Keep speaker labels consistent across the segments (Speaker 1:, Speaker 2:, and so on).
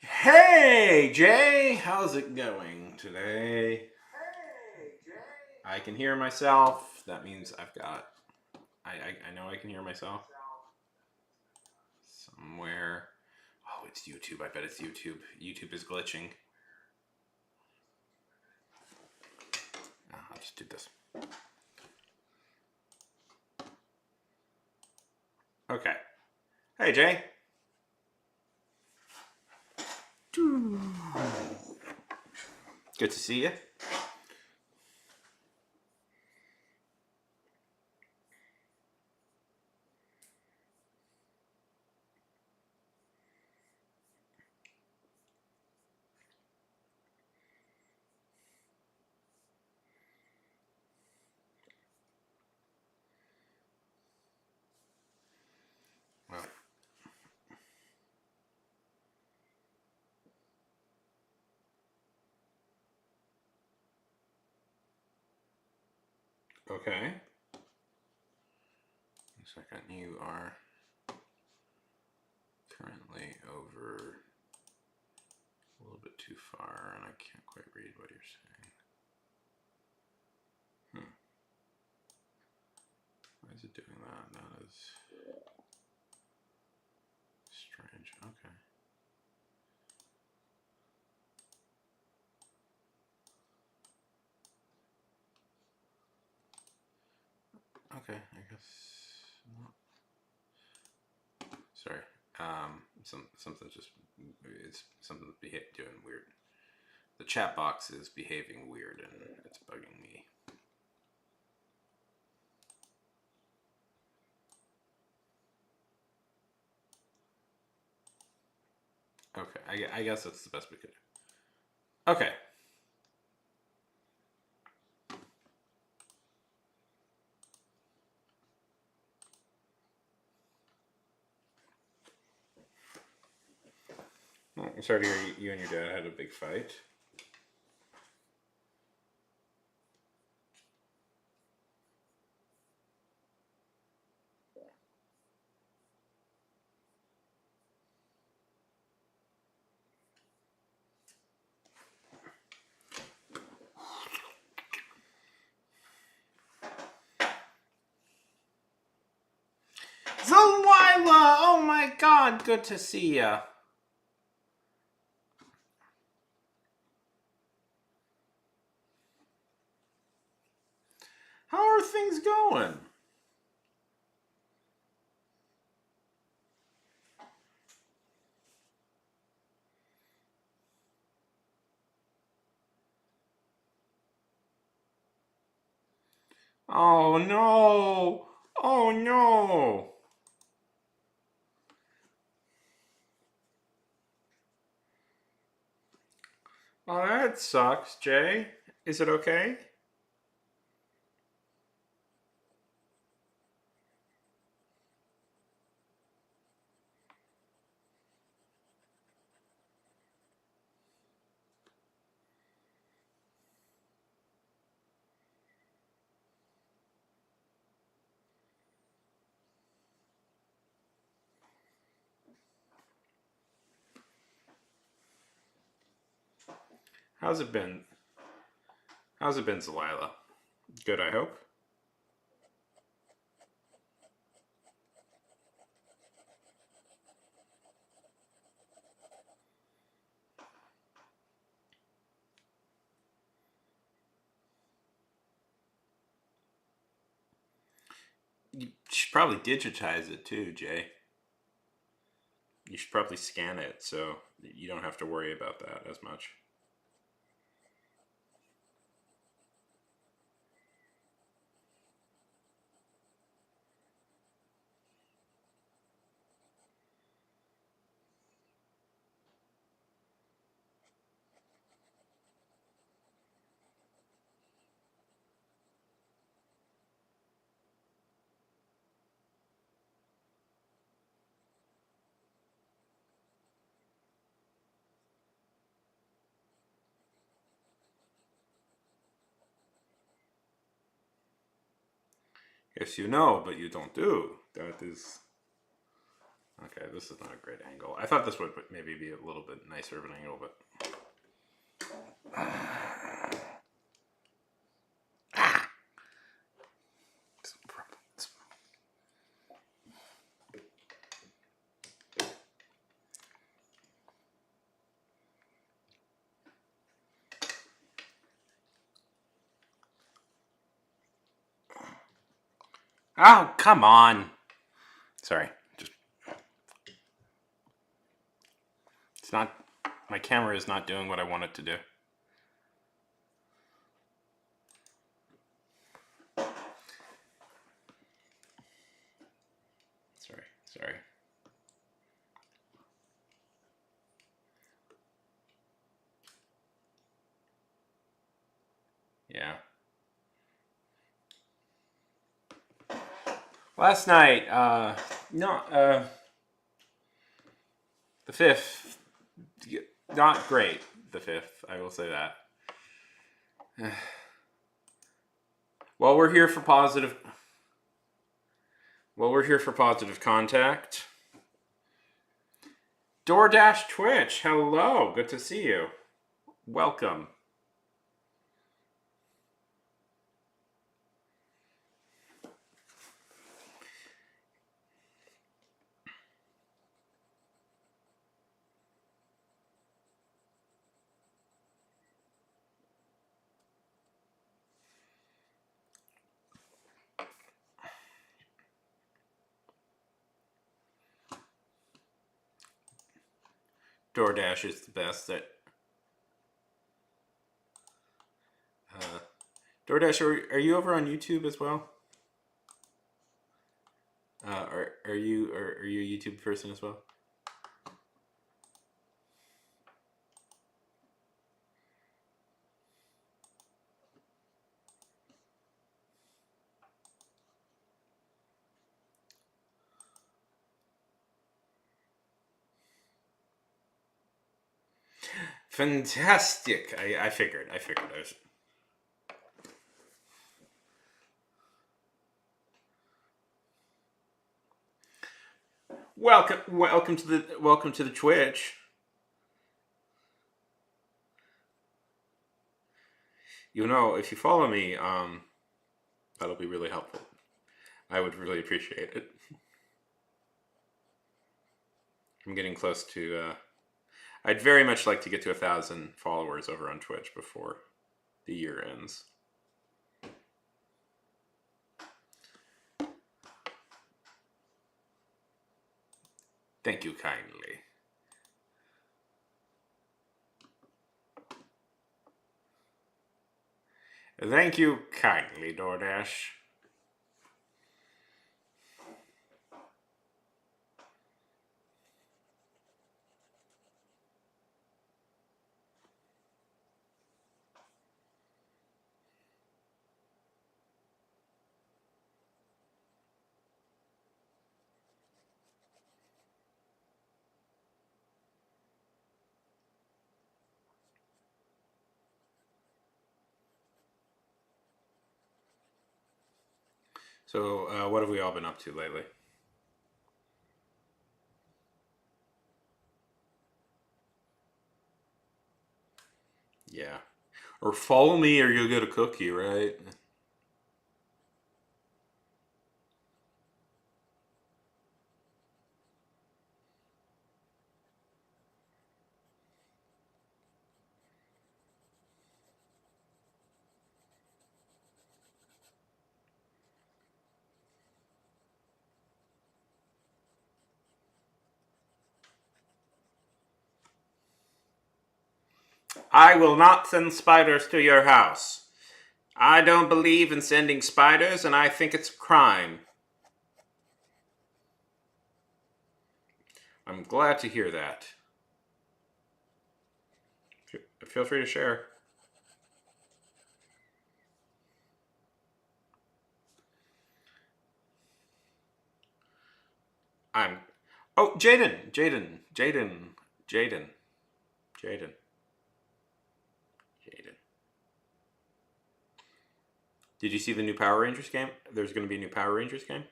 Speaker 1: Hey Jay, how's it going today? I can hear myself. That means I've got. I know I can hear myself somewhere. Oh, it's YouTube. I bet it's YouTube. YouTube is glitching. I'll just do this. Okay. Hey Jay. Good to see you. Well, okay. Second, you are currently over a little bit too far, and I can't quite read what you're saying. Why is it doing that? That is strange. Okay. Okay, I guess not. Sorry. Something's just it's something's doing weird. The chat box is behaving weird and it's bugging me. Okay, I guess that's the best we could do. Okay. Well, I'm sorry to hear you and your dad had a big fight. Zelila! Oh my god, good to see ya. How are things going? Oh no! Oh no! Oh, that sucks, Jay. Is it okay? How's it been? How's it been, Zelila? Good, I hope. You should probably digitize it too, Jay. You should probably scan it so you don't have to worry about that as much. Yes, you know, but you don't do. That is Okay, this is not a great angle. I thought this would maybe be a little bit nicer of an angle, but... Oh, come on. Sorry. It's not... My camera is not doing what I want it to do. Sorry. Yeah. Last night, the 5th, not great, the 5th, I will say that. Well, we're here for positive contact. DoorDash Twitch, hello, good to see you. Welcome. DoorDash is the best. DoorDash, are you over on YouTube as well? Are you a YouTube person as well? Fantastic. I figured. I was... Welcome to the Twitch. You know, if you follow me, that'll be really helpful. I would really appreciate it. I'm getting close to... I'd very much like to get to 1,000 followers over on Twitch before the year ends. Thank you kindly. Thank you kindly, DoorDash. So, what have we all been up to lately? Yeah. Or follow me or you'll get a cookie, right? I will not send spiders to your house. I don't believe in sending spiders, and I think it's a crime. I'm glad to hear that. Feel free to share. Oh, Jaden. Did you see the new Power Rangers game? There's going to be a new Power Rangers game?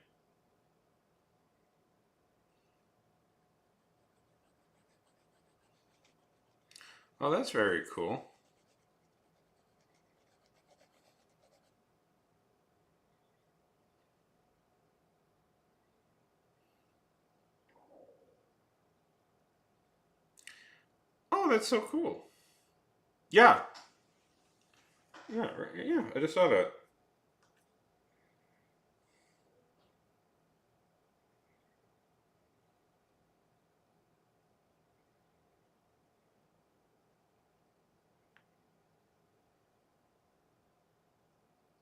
Speaker 1: Oh, that's very cool. Oh, that's so cool. Yeah. Yeah, right, yeah, I just saw that.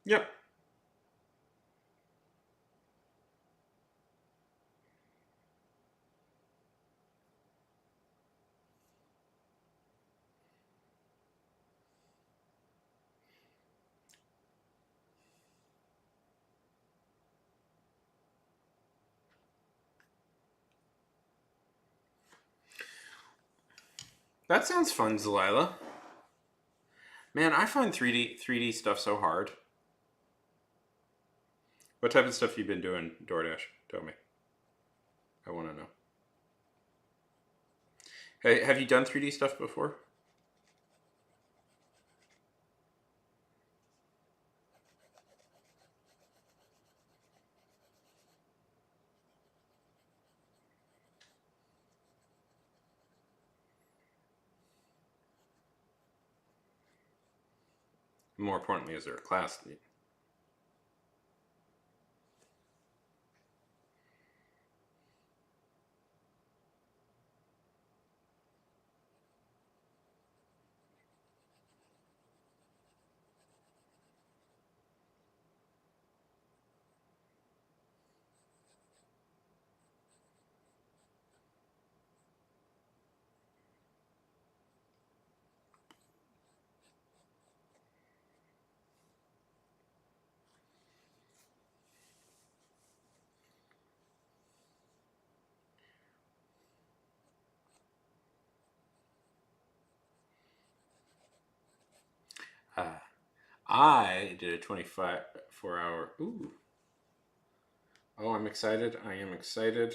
Speaker 1: Yep. That sounds fun, Delilah. Man, I find 3D stuff so hard. What type of stuff you been doing, DoorDash? Tell me. I want to know. Hey, have you done 3D stuff before? More importantly, is there a class? Uh, I did a 24-hour. Ooh. Oh, I'm excited. I am excited.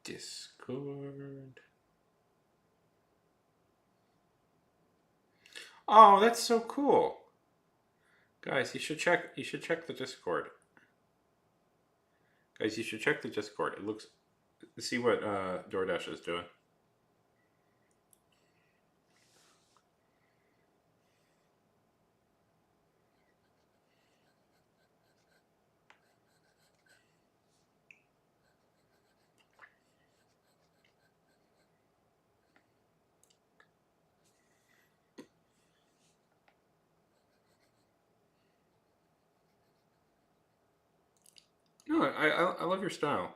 Speaker 1: Discord. Oh, that's so cool. Guys, you should check the Discord. Guys, you should check the Discord. It looks see what DoorDash is doing. No, I love your style.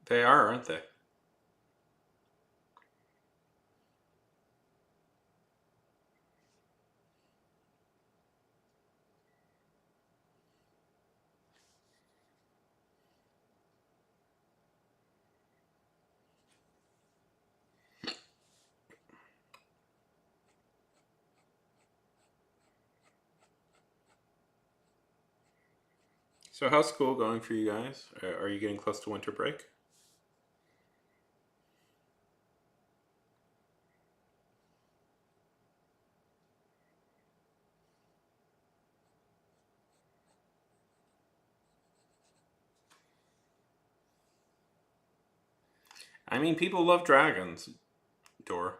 Speaker 1: They are, aren't they? So how's school going for you guys? Are you getting close to winter break? I mean, people love dragons. Door.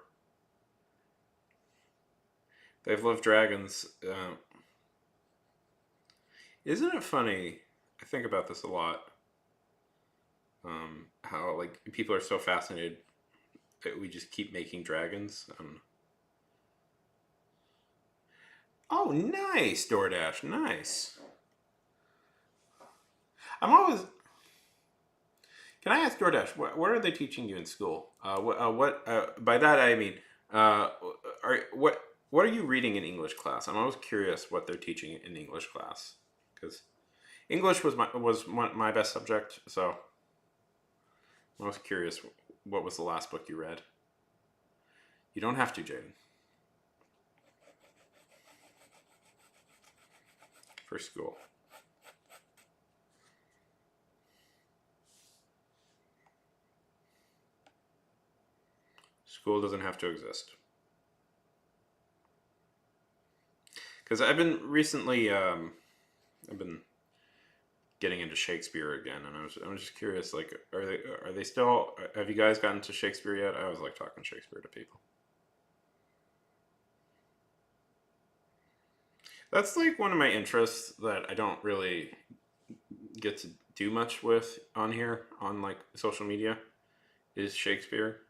Speaker 1: They've loved dragons. Isn't it funny? I think about this a lot. How like people are so fascinated that we just keep making dragons. Oh, nice, DoorDash. Nice. I'm always. Can I ask DoorDash, what are they teaching you in school? By that I mean, uh, what are you reading in English class? I'm always curious what they're teaching in English class because English was my best subject. So I was curious, what was the last book you read? You don't have to, Jaden. For school. School doesn't have to exist. Because I've been recently, I've been getting into Shakespeare again, and I was just curious, like, are they still? Have you guys gotten to Shakespeare yet? I always like talking Shakespeare to people. That's like one of my interests that I don't really get to do much with on here on like social media is Shakespeare.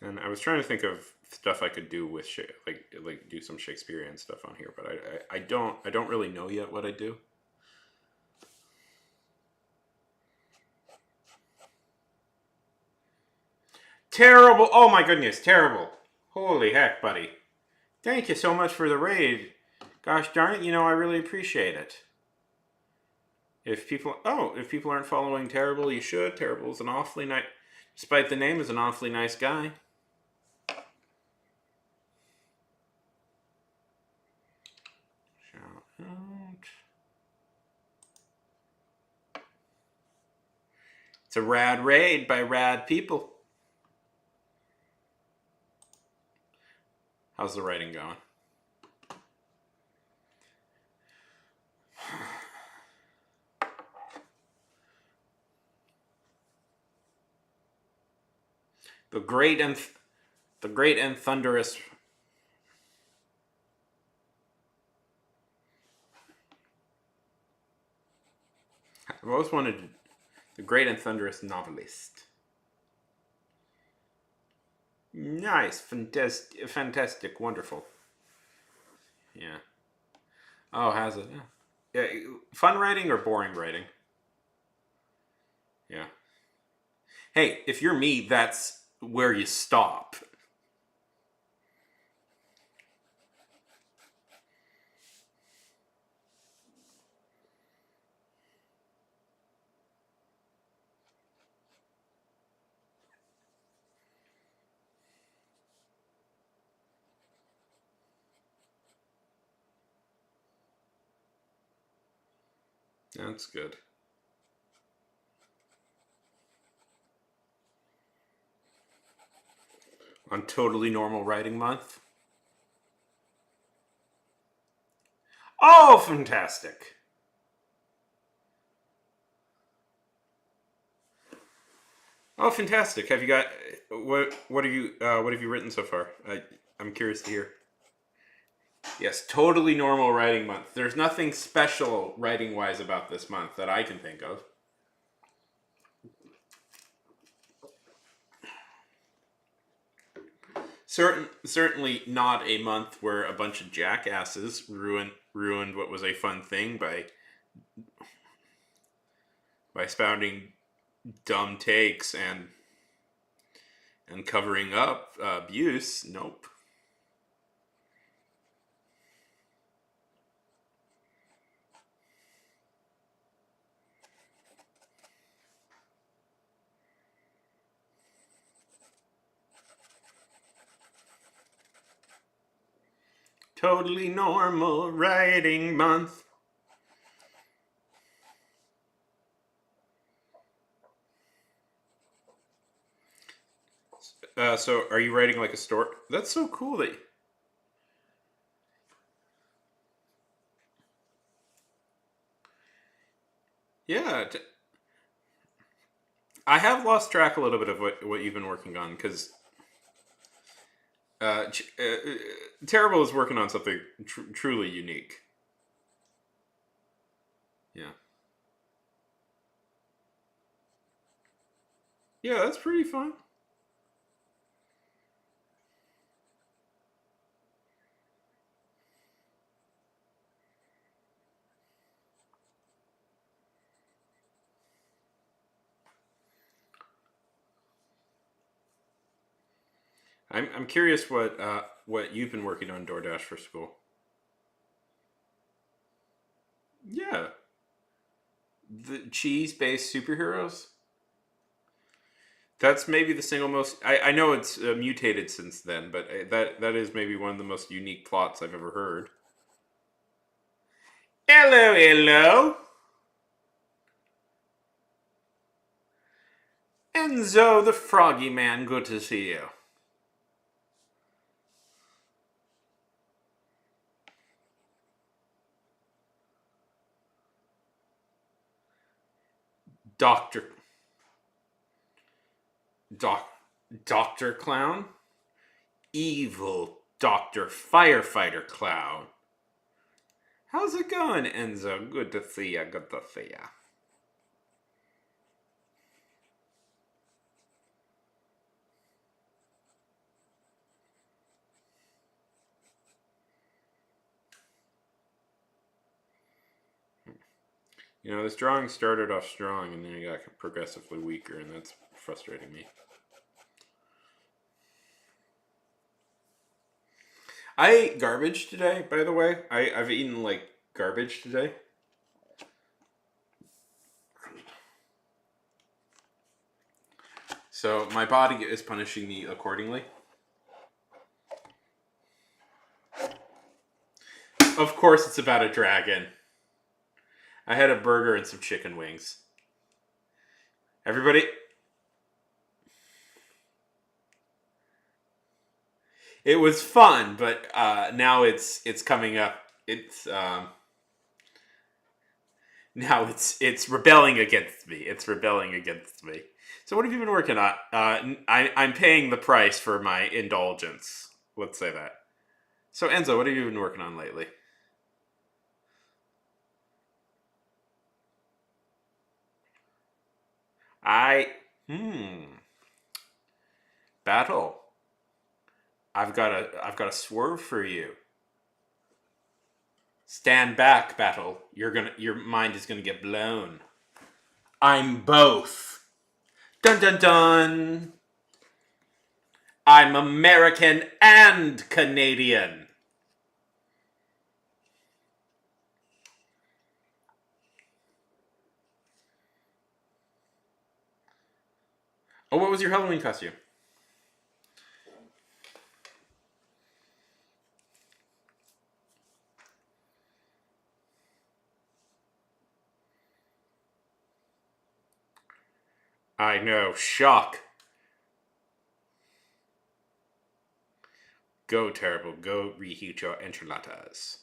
Speaker 1: And I was trying to think of stuff I could do with like do some Shakespearean stuff on here, but I don't really know yet what I do. Terrible! Oh my goodness, terrible! Holy heck, buddy! Thank you so much for the raid. Gosh darn it, I really appreciate it. If people aren't following Terrible, you should. Terrible is an awfully nice, despite the name, is an awfully nice guy. Shout out. It's a rad raid by rad people. How's the writing going? The great and thunderous. I've always wanted the great and thunderous novelist. Nice, fantastic, wonderful. Yeah. Oh, has it? Yeah. Fun writing or boring writing? Yeah. Hey, if you're me, that's where you stop. That's good. On Totally Normal Writing Month. Oh, fantastic. Oh, fantastic. Have you got what have you written so far? I'm curious to hear. Yes, Totally Normal Writing Month. There's nothing special writing wise about this month that I can think of. Certainly not a month where a bunch of jackasses ruined what was a fun thing by spouting dumb takes and covering up abuse. Nope. Totally Normal Writing Month. So are you writing like a story? That's so cool that. Yeah, I have lost track a little bit of what you've been working on because Terrible is working on something truly unique. Yeah, yeah, that's pretty fun. I'm curious what you've been working on DoorDash for school. Yeah, the cheese-based superheroes. That's maybe the single most. I know it's mutated since then, but that is maybe one of the most unique plots I've ever heard. Hello, hello, Enzo the Froggy Man. Good to see you, Doctor Doc Doctor Clown, evil Doctor Firefighter Clown. How's it going, Enzo? Good to see ya. Good to see ya. You know, this drawing started off strong and then it got progressively weaker, and that's frustrating me. I ate garbage today, by the way. I've eaten like garbage today. So my body is punishing me accordingly. Of course, it's about a dragon. I had a burger and some chicken wings. Everybody, it was fun, but now it's coming up. It's now it's rebelling against me. It's rebelling against me. So what have you been working on? I'm paying the price for my indulgence. Let's say that. So Enzo, what have you been working on lately? I battle. I've got a swerve for you. Stand back, battle. Your mind is gonna get blown. I'm both. Dun dun dun. I'm American and Canadian. Oh, what was your Halloween costume? I know, shock. Go terrible. Go reheat your enchiladas.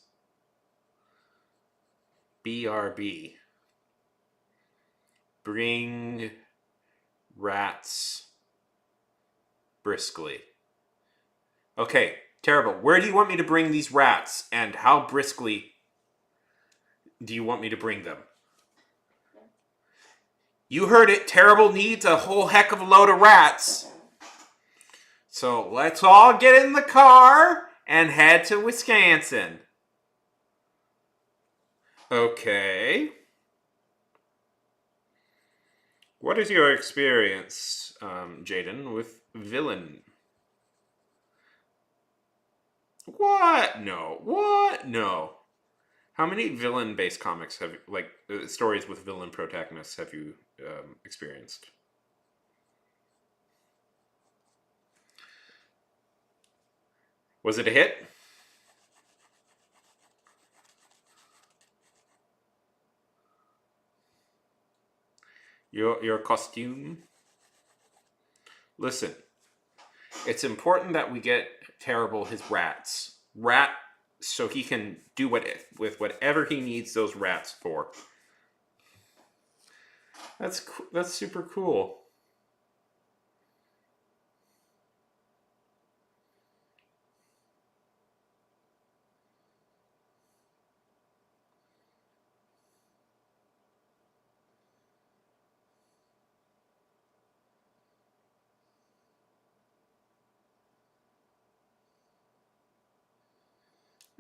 Speaker 1: BRB. Bring rats briskly. Okay, terrible. Where do you want me to bring these rats, and how briskly do you want me to bring them? You heard it. Terrible needs a whole heck of a load of rats. So let's all get in the car and head to Wisconsin. Okay. What is your experience, Jaden, with villain? What? No. What? No. How many villain-based comics have like stories with villain protagonists have you experienced? Was it a hit? Your costume? Listen, it's important that we get Terrible his rats. Rat so he can do with whatever he needs those rats for. That's super cool.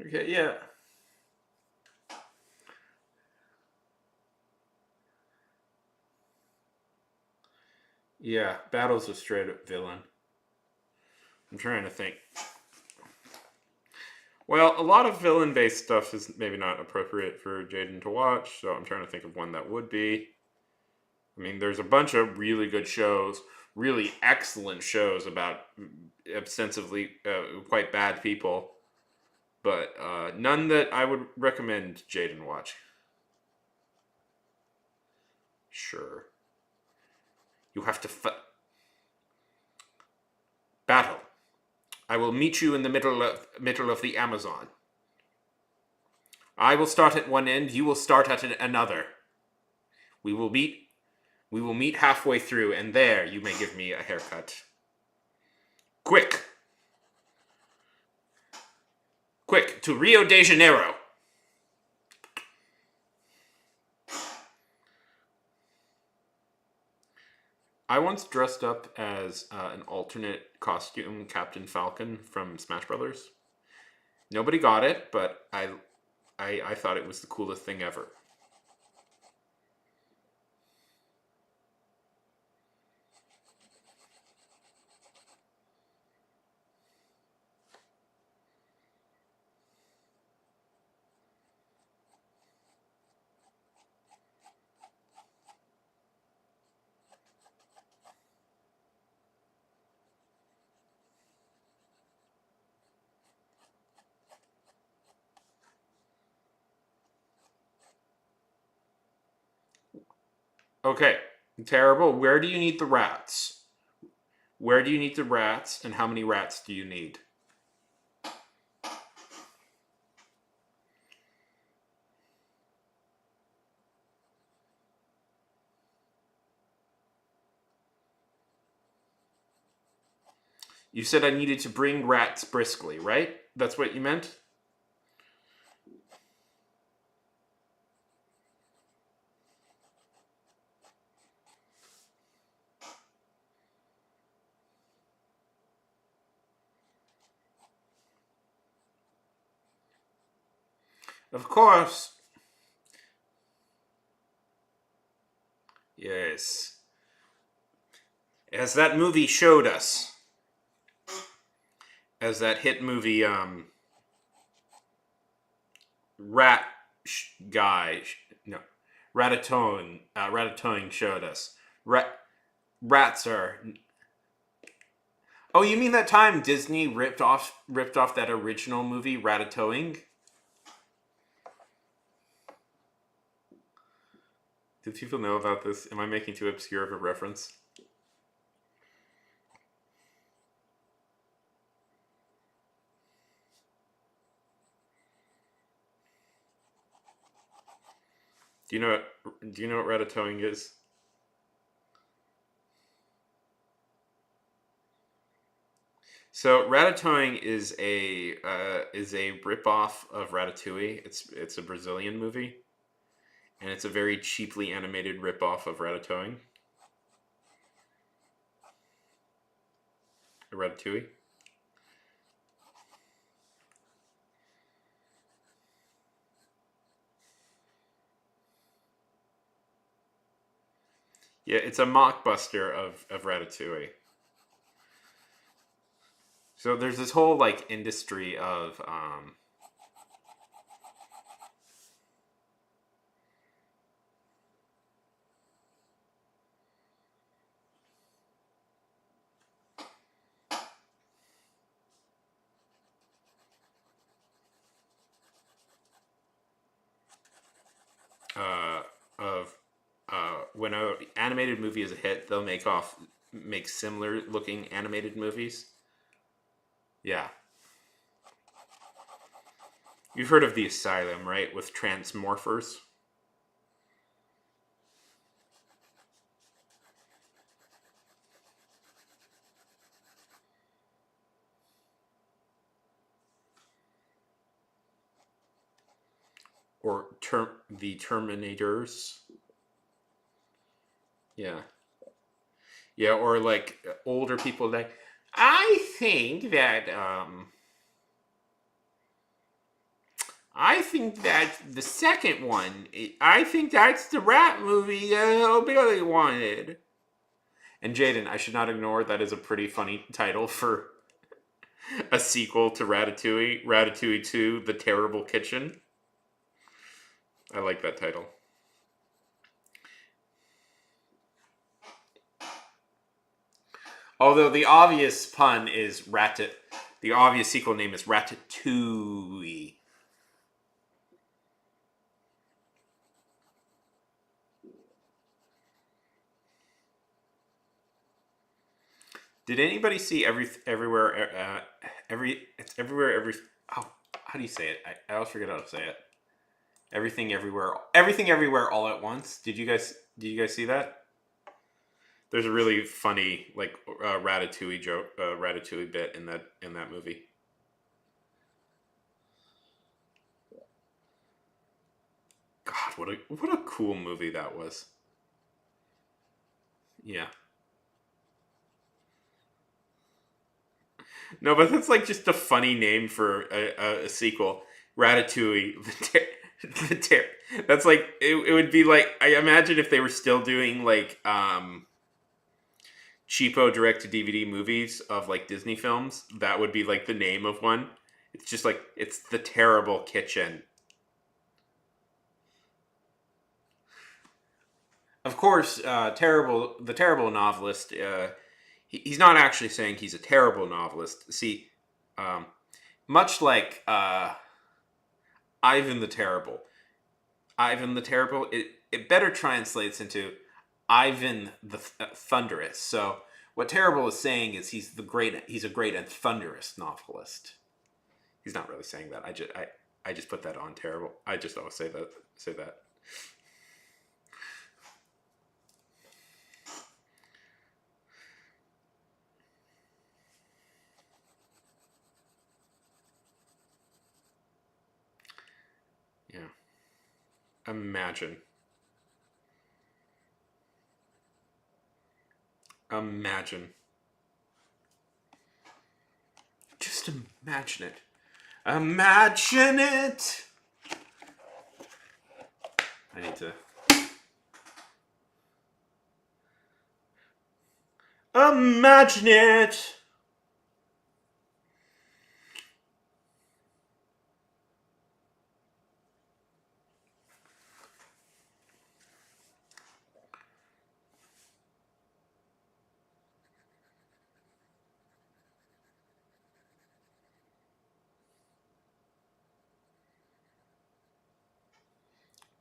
Speaker 1: Okay, yeah. Yeah, Battle's a straight up villain. I'm trying to think. Well, a lot of villain-based stuff is maybe not appropriate for Jaden to watch, so I'm trying to think of one that would be. I mean, there's a bunch of really good shows, really excellent shows about ostensibly quite bad people, but none that I would recommend Jaden watch. Sure. You have to battle. I will meet you in the middle of the Amazon. I will start at one end, you will start at another. We will meet halfway through, and there you may give me a haircut. Quick! Quick, to Rio de Janeiro! I once dressed up as an alternate costume Captain Falcon from Smash Brothers. Nobody got it, but I thought it was the coolest thing ever. Okay, terrible. Where do you need the rats? Where do you need the rats, and how many rats do you need? You said I needed to bring rats briskly, right? That's what you meant? Of course. Yes. As that movie showed us. As that hit movie, Rat guy, no, Ratatouille showed us. Rats are. Oh, you mean that time Disney ripped off that original movie Ratatouille? Did people know about this? Am I making too obscure of a reference? Do you know what Ratatouille is? So Ratatouille is a ripoff of Ratatouille. It's a Brazilian movie, and it's a very cheaply animated ripoff of Ratatouille. Ratatouille. Yeah, it's a mockbuster of Ratatouille. So there's this whole like industry of uh, of when a animated movie is a hit, they'll make similar looking animated movies. Yeah, you've heard of the Asylum, right? With Transmorphers. Or the Terminators. Yeah, yeah, or like older people like I think that the second one, I think that's the rat movie that Billy wanted. And Jaden, I should not ignore that is a pretty funny title for A sequel to Ratatouille, Ratatouille 2, The Terrible Kitchen. I like that title. Although the obvious pun is the obvious sequel name is Ratatouille. Did anybody see everywhere it's everywhere every oh, how do you say it? I always forget how to say it. Everything everywhere all at once. Did you guys see that? There's a really funny like Ratatouille joke, Ratatouille bit in that movie. God, what a cool movie that was. Yeah. No, but that's like just a funny name for a sequel. Ratatouille. That's like it would be like I imagine if they were still doing like cheapo direct to DVD movies of like Disney films, that would be like the name of one. It's just like it's the terrible kitchen. Of course, the terrible novelist. He's not actually saying he's a terrible novelist. See, um, much like Ivan the Terrible. Ivan the Terrible. It better translates into Ivan the Thunderous. So what Terrible is saying is he's a great and thunderous novelist. He's not really saying that. I just put that on Terrible. I just always say that. Yeah. Imagine. Imagine. Just imagine it. Imagine it. I need to imagine it.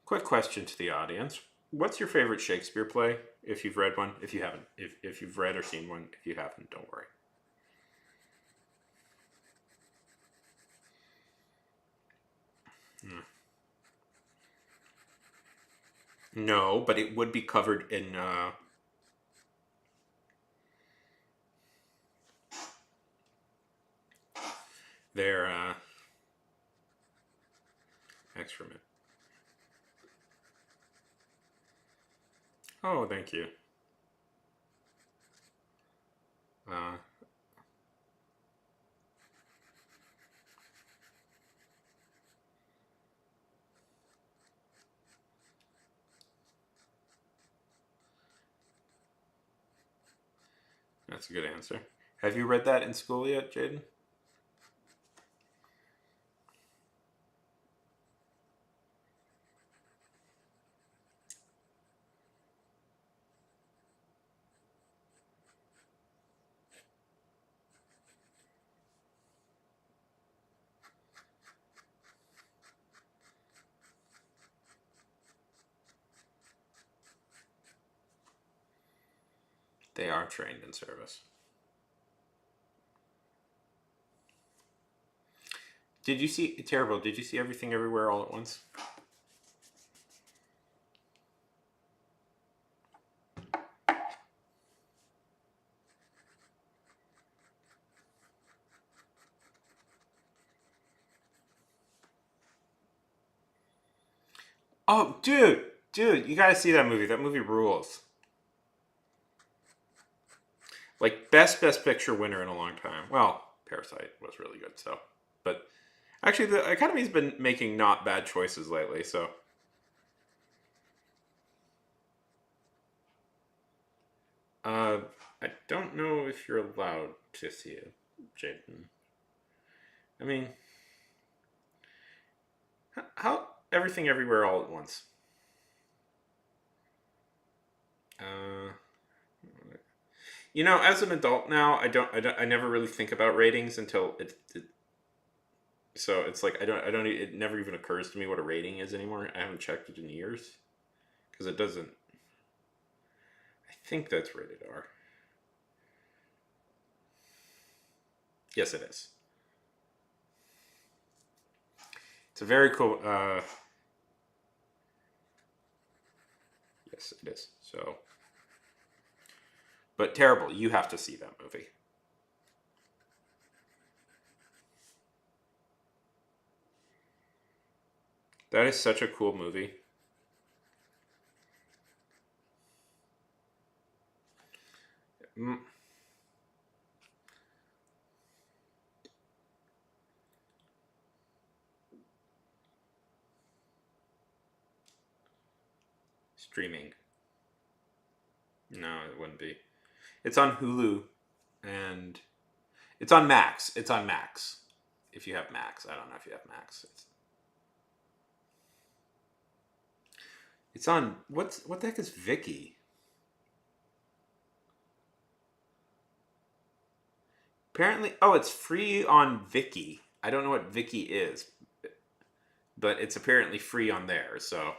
Speaker 1: Quick question to the audience. What's your favorite Shakespeare play? If you've read one, if you haven't, if you've read or seen one, if you haven't, don't worry. Hmm. No, but it would be covered in their excrement. Oh, thank you. Uh, that's a good answer. Have you read that in school yet, Jaden? They are trained in service. Did you see terrible? Did you see everything everywhere all at once? Oh, dude, you gotta see that movie. That movie rules. Like best picture winner in a long time. Well, Parasite was really good, so but actually the Academy's been making not bad choices lately, so uh I don't know if you're allowed to see it, Jaden. I mean, how everything everywhere all at once. Uh, as an adult now, I never really think about ratings until so it's like I don't, it never even occurs to me what a rating is anymore. I haven't checked it in years because it doesn't. I think that's rated R. Yes, it is. It's a very cool. Yes, it is. So, but terrible. You have to see that movie. That is such a cool movie. Mm, streaming. No, it wouldn't be. It's on Hulu and it's on Max. It's on Max. If you have Max, I don't know if you have Max. It's on what the heck is Vicky? Apparently, oh, it's free on Viki. I don't know what Viki is, but it's apparently free on there. So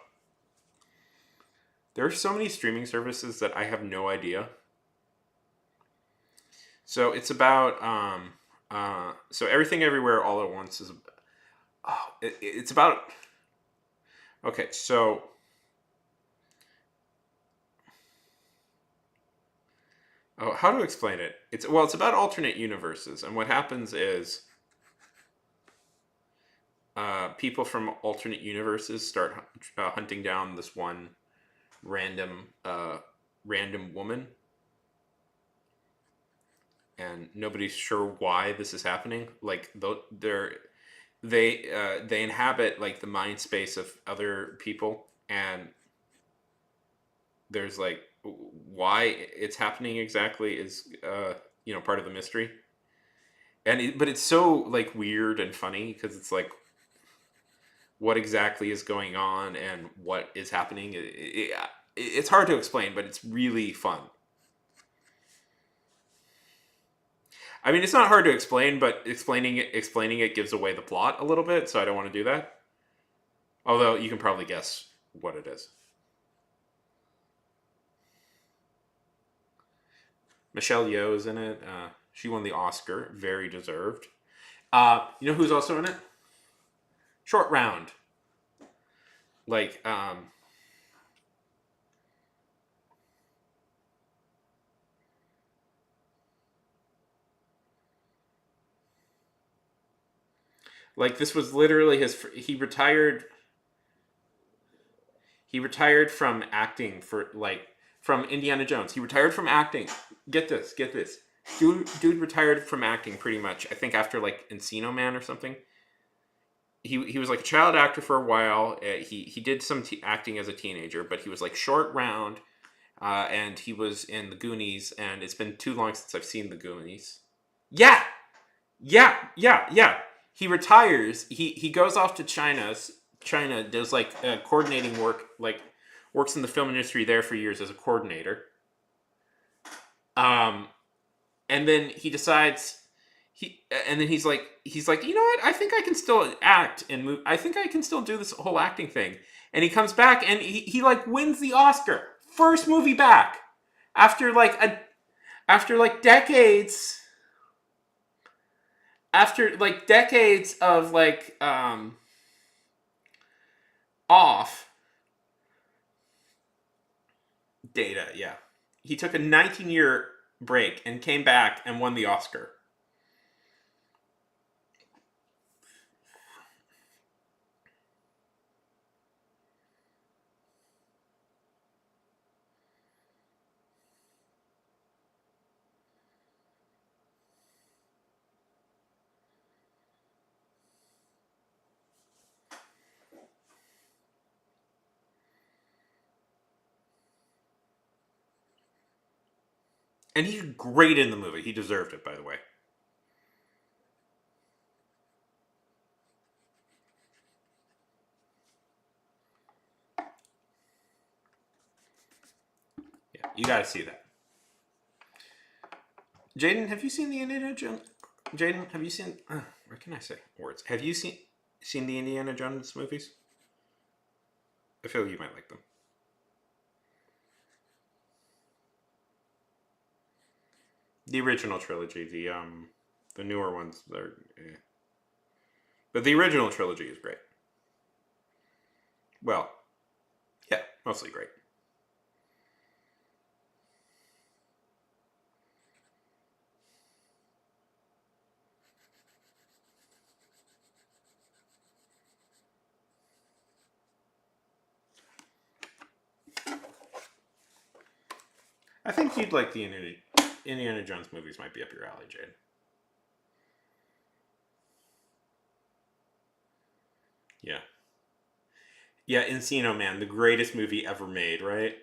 Speaker 1: there are so many streaming services that I have no idea. So it's about so everything everywhere all at once is it's about okay. So how to explain it? It's about alternate universes, and what happens is people from alternate universes start hunting down this one random random woman, and nobody's sure why this is happening. Like they inhabit like the mind space of other people, and there's like why it's happening exactly is part of the mystery. But it's so like weird and funny because it's like what exactly is going on and what is happening. It's hard to explain, but it's really fun. I mean, it's not hard to explain, but explaining it gives away the plot a little bit, so I don't want to do that. Although you can probably guess what it is. Michelle Yeoh's in it. She won the Oscar, very deserved. You know who's also in it? Short Round. Like, this was literally his. He retired. He retired from acting from Indiana Jones. He retired from acting. Get this. Get this. Dude retired from acting pretty much. I think after like Encino Man or something. He was like a child actor for a while. He did some acting as a teenager, but he was like Short Round, and he was in the Goonies. And it's been too long since I've seen the Goonies. Yeah, yeah. He retires. He goes off to China. China does like coordinating work, like works in the film industry there for years as a coordinator. Um, and then he decides and then he's like, you know what? I think I can still act and move. I think I can still do this whole acting thing. And he comes back and he like wins the Oscar. First movie back after like decades of like off data. Yeah, he took a 19-year break and came back and won the Oscar. And he's great in the movie. He deserved it, by the way. You got to see that. Jaden, have you seen the Indiana Jones? Jaden, have you seen? What can I say? Words. Have you seen the Indiana Jones movies? I feel you might like them. The original trilogy, the newer ones, they're. But the original trilogy is great. Well, yeah, mostly great. I think you'd like the Indiana Jones movies. Might be up your alley, Jade. Yeah, yeah. Encino Man, the greatest movie ever made, right?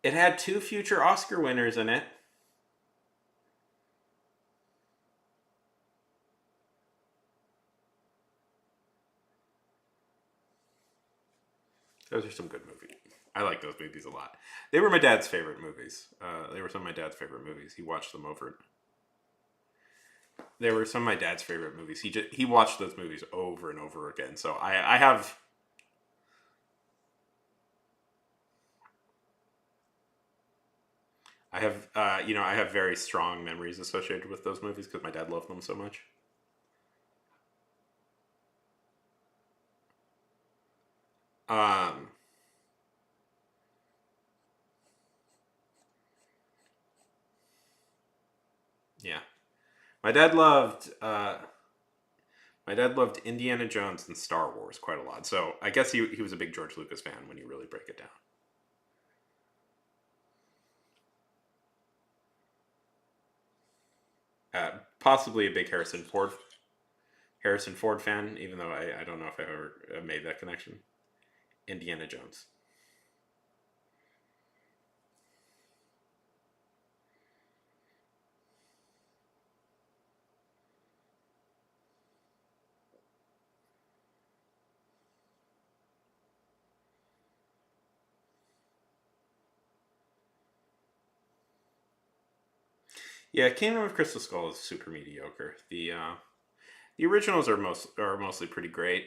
Speaker 1: It had two future Oscar winners in it. Those are some good movies. I like those movies a lot. They were my dad's favorite movies. They were some of my dad's favorite movies. He watched them over. They were some of my dad's favorite movies. He watched those movies over and over again. So I have very strong memories associated with those movies because my dad loved them so much. Um, yeah, my dad loved my dad loved Indiana Jones and Star Wars quite a lot. So I guess he was a big George Lucas fan when you really break it down. Possibly a big Harrison Ford fan, even though I don't know if I ever made that connection. Indiana Jones. Yeah, Kingdom of Crystal Skull is super mediocre. The originals are mostly pretty great.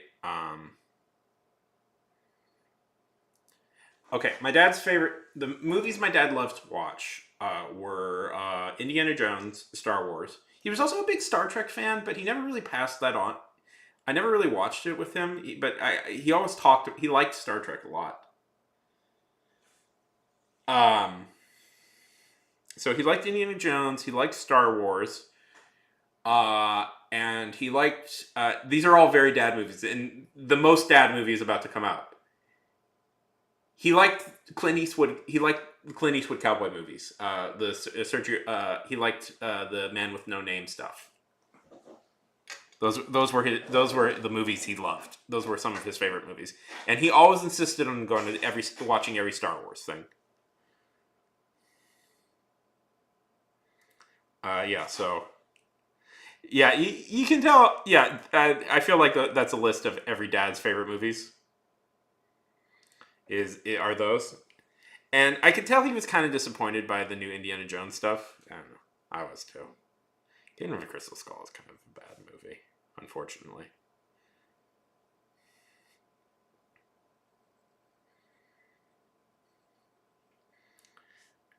Speaker 1: Okay, my dad's favorite the movies my dad loved to watch were Indiana Jones, Star Wars. He was also a big Star Trek fan, but he never really passed that on. I never really watched it with him, but he always talked. He liked Star Trek a lot. Um, so he liked Indiana Jones. He liked Star Wars. And he liked. These are all very dad movies, and the most dad movie is about to come out. He liked Clint Eastwood. He liked the Clint Eastwood cowboy movies. The Sergio. He liked the Man with No Name stuff. Those were the movies he loved. Those were some of his favorite movies, and he always insisted on going to watching every Star Wars thing. Yeah, so yeah, you can tell. Yeah, I feel like that's a list of every dad's favorite movies. Are those? And I could tell he was kind of disappointed by the new Indiana Jones stuff. I don't know. I was too. Kingdom of the Crystal Skull is kind of a bad movie, unfortunately.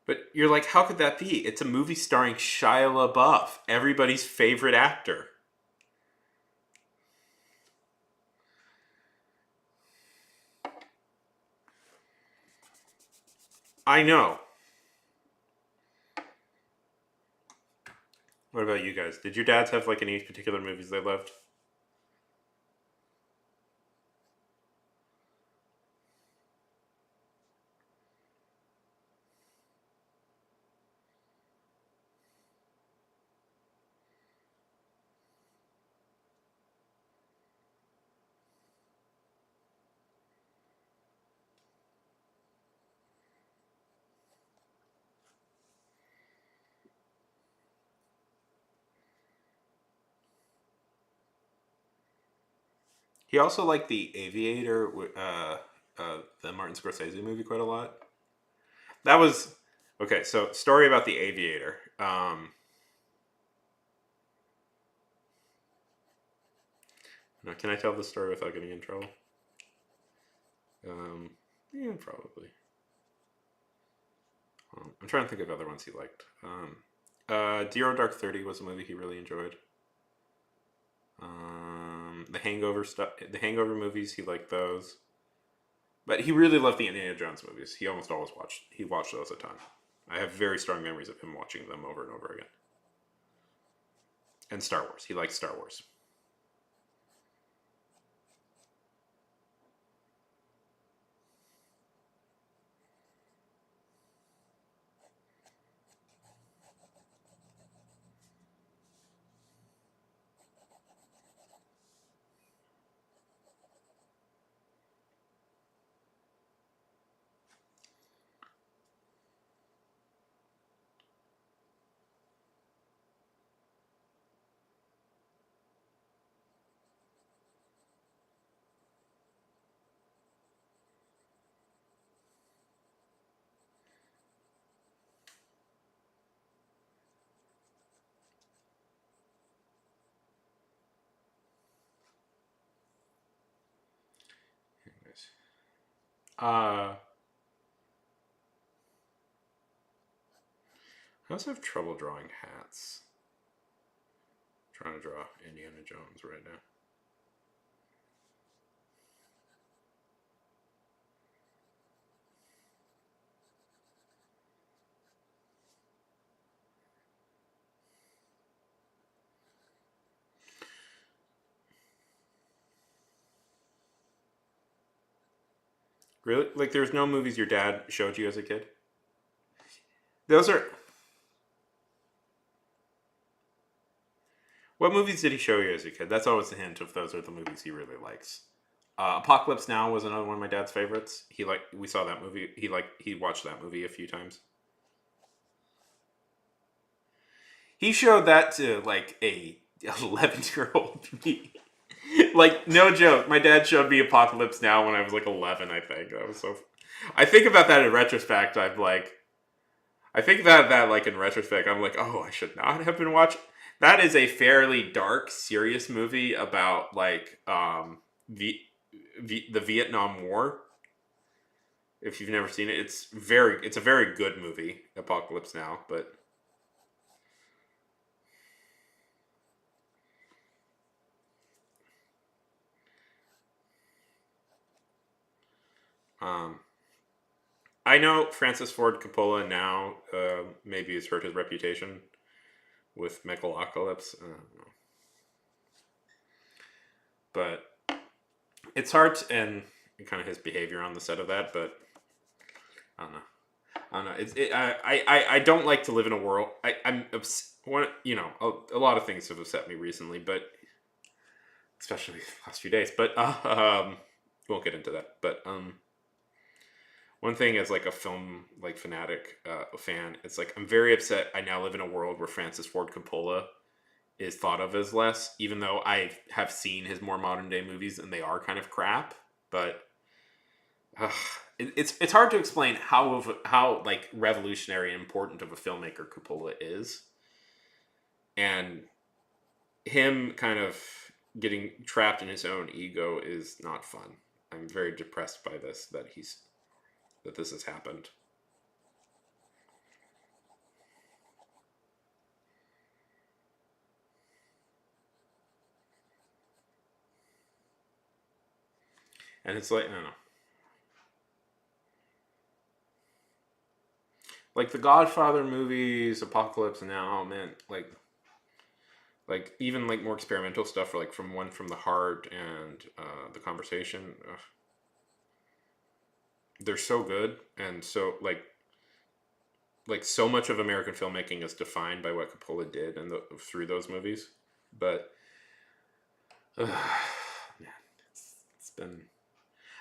Speaker 1: But you're like, how could that be? It's a movie starring Shia LaBeouf, everybody's favorite actor. I know. What about you guys? Did your dads have like any particular movies they loved? He also liked The Aviator. the Martin Scorsese movie quite a lot. That was okay. So, story about the Aviator. Now, can I tell the story without getting in trouble? Um, yeah, probably. I'm trying to think of other ones he liked. Zero Dark 30 was a movie he really enjoyed. The Hangover stuff, the Hangover movies, he liked those. But he really loved the Indiana Jones movies. He almost always watched those a ton. I have very strong memories of him watching them over and over again. And Star Wars. He likes Star Wars. Anyways. I also have trouble drawing hats. I'm trying to draw Indiana Jones right now. Really? Like, there's no movies your dad showed you as a kid? Those are. What movies did he show you as a kid? That's always a hint if those are the movies he really likes. Apocalypse Now was another one of my dad's favorites. We saw that movie. He watched that movie a few times. He showed that to like a 11-year-old me. Like, no joke. My dad showed me Apocalypse Now when I was like 11. I think that was so. I think about that in retrospect. I'm like, I think that like in retrospect, I'm like, oh, I should not have been watching. That is a fairly dark, serious movie about like the Vietnam War. If you've never seen it, it's a very good movie, Apocalypse Now. But um, I know Francis Ford Coppola now maybe has hurt his reputation with Megalocalypse. But it's hard and kind of his behavior on the set of that. But I don't know. I don't know. I don't like to live in a world. A lot of things have upset me recently, but especially the last few days. But we won't get into that. But one thing as like a film like fanatic fan, it's like I'm very upset. I now live in a world where Francis Ford Coppola is thought of as less, even though I have seen his more modern day movies and they are kind of crap. But uh, it's hard to explain how like revolutionary and important of a filmmaker Coppola is, and him kind of getting trapped in his own ego is not fun. I'm very depressed by that this has happened. And it's like, I don't know. Like the Godfather movies, Apocalypse Now, man, like even like more experimental stuff, like from One from the Heart and The Conversation. They're so good, and so like so much of American filmmaking is defined by what Coppola did and through those movies. But man, it's been,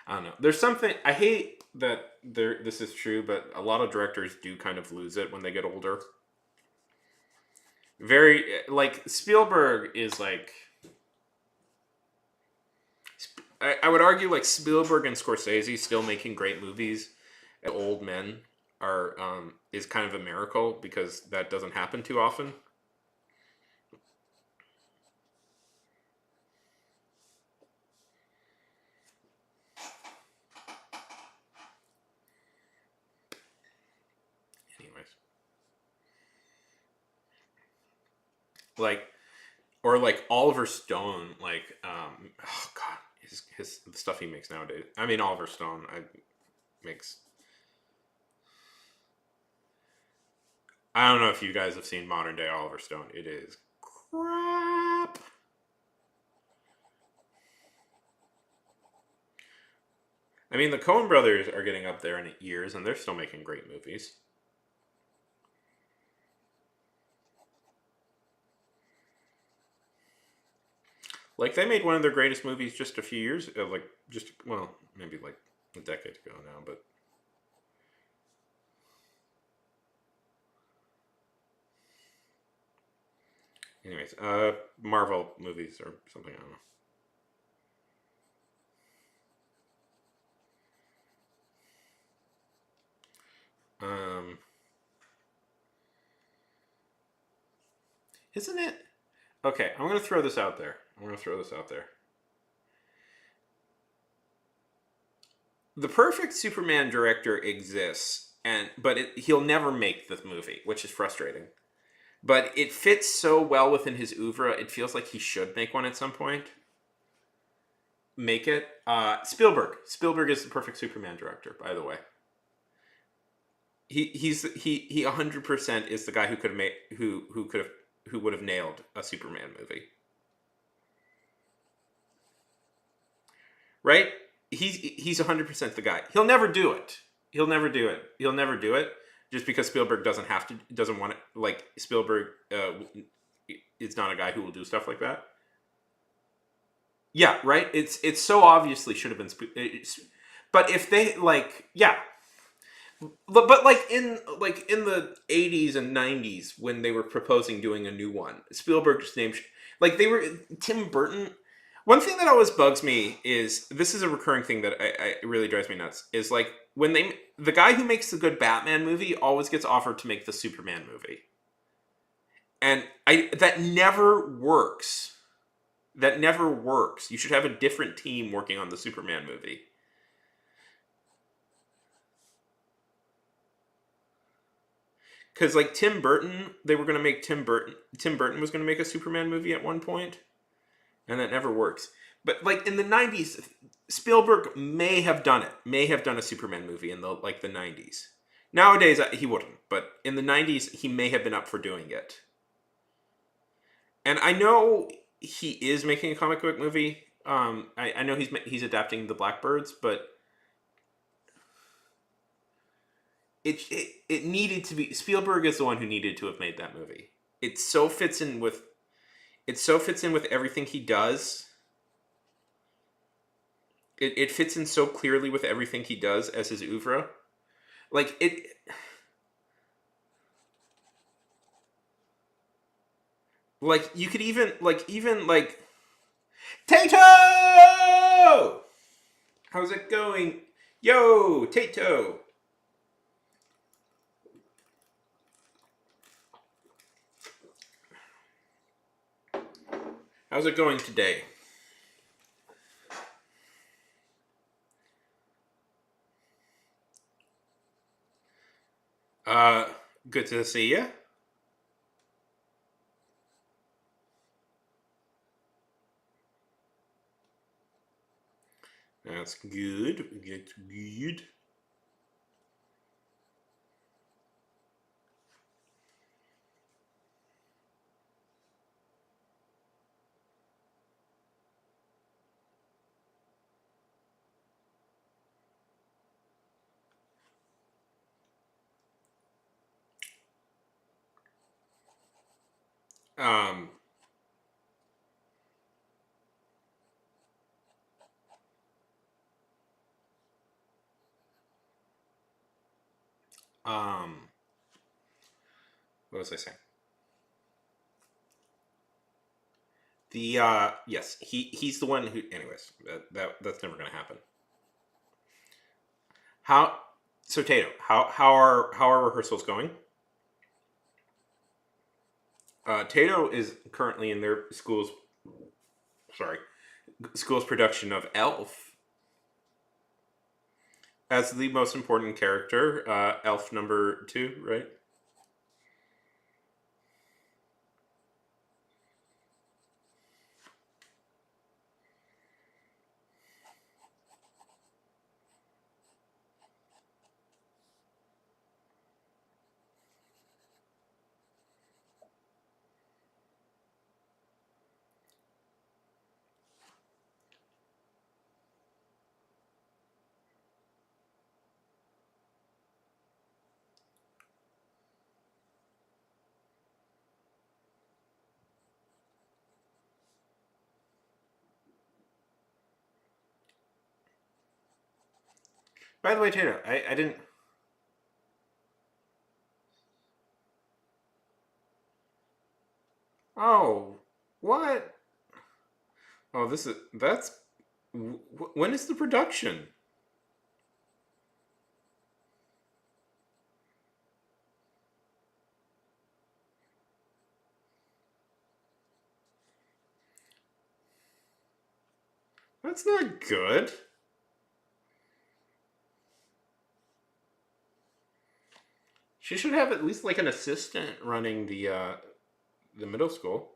Speaker 1: I don't know. There's something I hate that there. This is true, but a lot of directors do kind of lose it when they get older. Very like Spielberg is like I would argue like Spielberg and Scorsese still making great movies as old men are is kind of a miracle because that doesn't happen too often. Anyways, like or like Oliver Stone, like oh god, his the stuff he makes nowadays. I mean Oliver Stone, I makes. I don't know if you guys have seen modern day Oliver Stone. It is crap. I mean, the Coen brothers are getting up there in years, and they're still making great movies. Like they made one of their greatest movies just a few years, like just well, maybe like a decade ago now. But anyways, Marvel movies or something. I don't know. Isn't it? Okay, I'm gonna throw this out there. I'm gonna throw this out there. The perfect Superman director exists, and he'll never make this movie, which is frustrating. But it fits so well within his oeuvre. It feels like he should make one at some point. Make it. Spielberg. Spielberg is the perfect Superman director, by the way. He 100% is the guy who could have made who would have nailed a Superman movie. Right? He's 100% the guy. He'll never do it. He'll never do it. He'll never do it just because Spielberg doesn't want it. Like Spielberg is not a guy who will do stuff like that. Yeah, right. It's so obviously should have been. But if they like, yeah, but like in the 80s and 90s when they were proposing doing a new one, Spielberg's name, like they were Tim Burton. One thing that always bugs me is this is a recurring thing that I really drives me nuts. Is like when the guy who makes the good Batman movie always gets offered to make the Superman movie, and I that never works. That never works. You should have a different team working on the Superman movie. Because like Tim Burton, they were going to make Tim Burton. Tim Burton was going to make a Superman movie at one point, and that never works. But like in the '90s, Spielberg may have done it. May have done a Superman movie in the '90s. Nowadays, he wouldn't. But in the '90s, he may have been up for doing it. And I know he is making a comic book movie. I know he's adapting the Blackbirds, but it needed to be. Spielberg is the one who needed to have made that movie. It so fits in with everything he does. It fits in so clearly with everything he does as his oeuvre. Like it. Like you could even like Tato. How's it going? Yo, Tato. How's it going today? Uh, Good to see you. That's good. That's good. Um, um, what was I saying? The yes, he's the one who. Anyways, that's never gonna happen. How so, Tato? How are rehearsals going? Tato is currently in their sorry school's production of Elf as the most important character. Elf number two, right? By the way, Tato, I didn't. Oh, what? Oh, this is that's. When is the production? That's not good. She should have at least like an assistant running the middle school.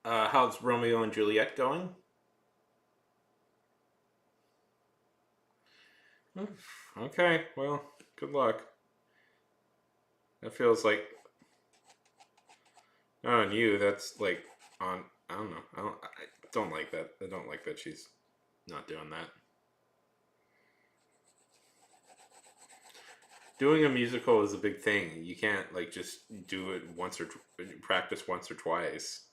Speaker 1: How's Romeo and Juliet going? Hmm, okay, well, good luck. That feels like not on you. That's like on. I don't know. I don't like that. I don't like that she's not doing that. Doing a musical is a big thing. You can't like just do it once or practice once or twice.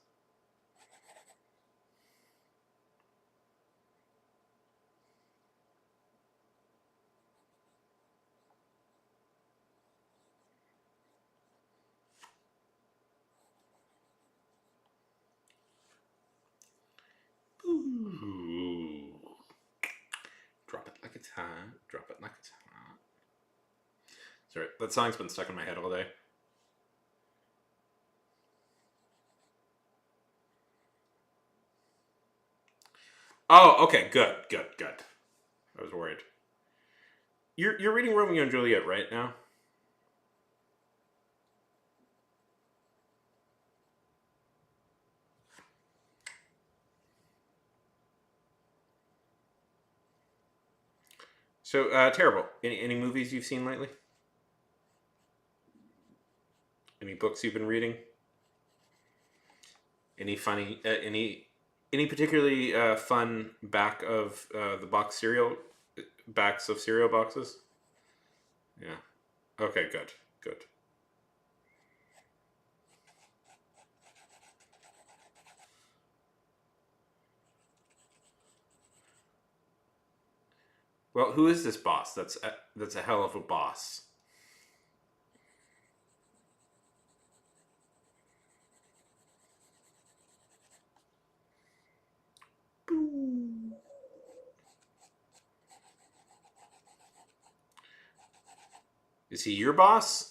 Speaker 1: Ooh. Drop it like it's hot. Drop it like it's hot. Sorry, that song's been stuck in my head all day. Oh, okay, good, good, good. I was worried. You're reading Romeo and Juliet right now. So terrible. Any movies you've seen lately? Any books you've been reading? Any funny? Any particularly fun back of the box cereal backs of cereal boxes? Yeah. Okay. Good. Good. Well, who is this boss? That's a hell of a boss. Is he your boss?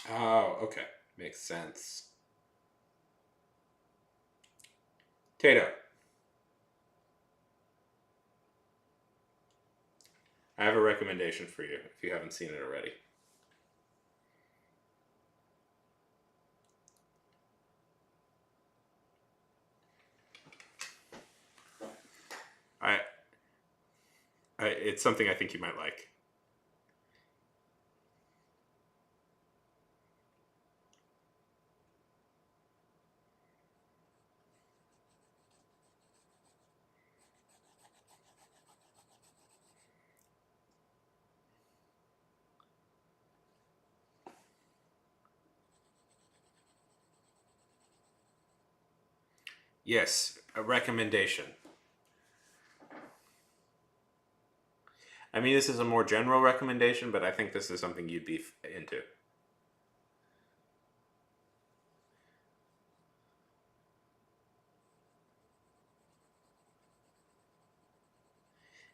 Speaker 1: Oh, okay. Makes sense. Tato, I have a recommendation for you if you haven't seen it already. I, it's something I think you might like. Yes, a recommendation. I mean, this is a more general recommendation, but I think this is something you'd be into.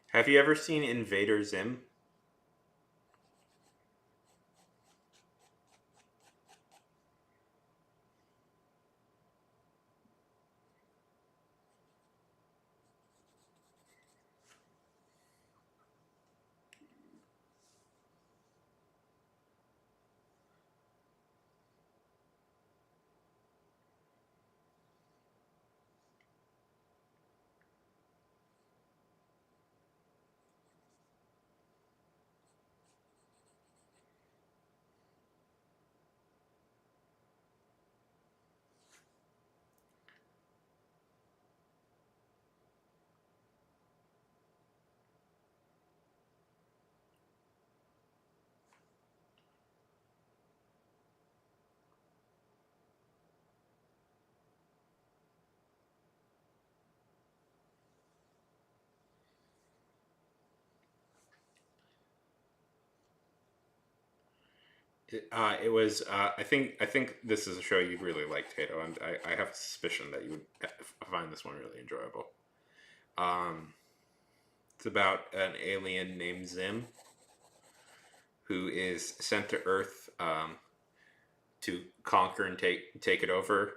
Speaker 1: Have you ever seen Invader Zim? It was. I think this is a show you'd really like, Tato, and I have a suspicion that you would find this one really enjoyable. Um, it's about an alien named Zim who is sent to Earth to conquer and take it over.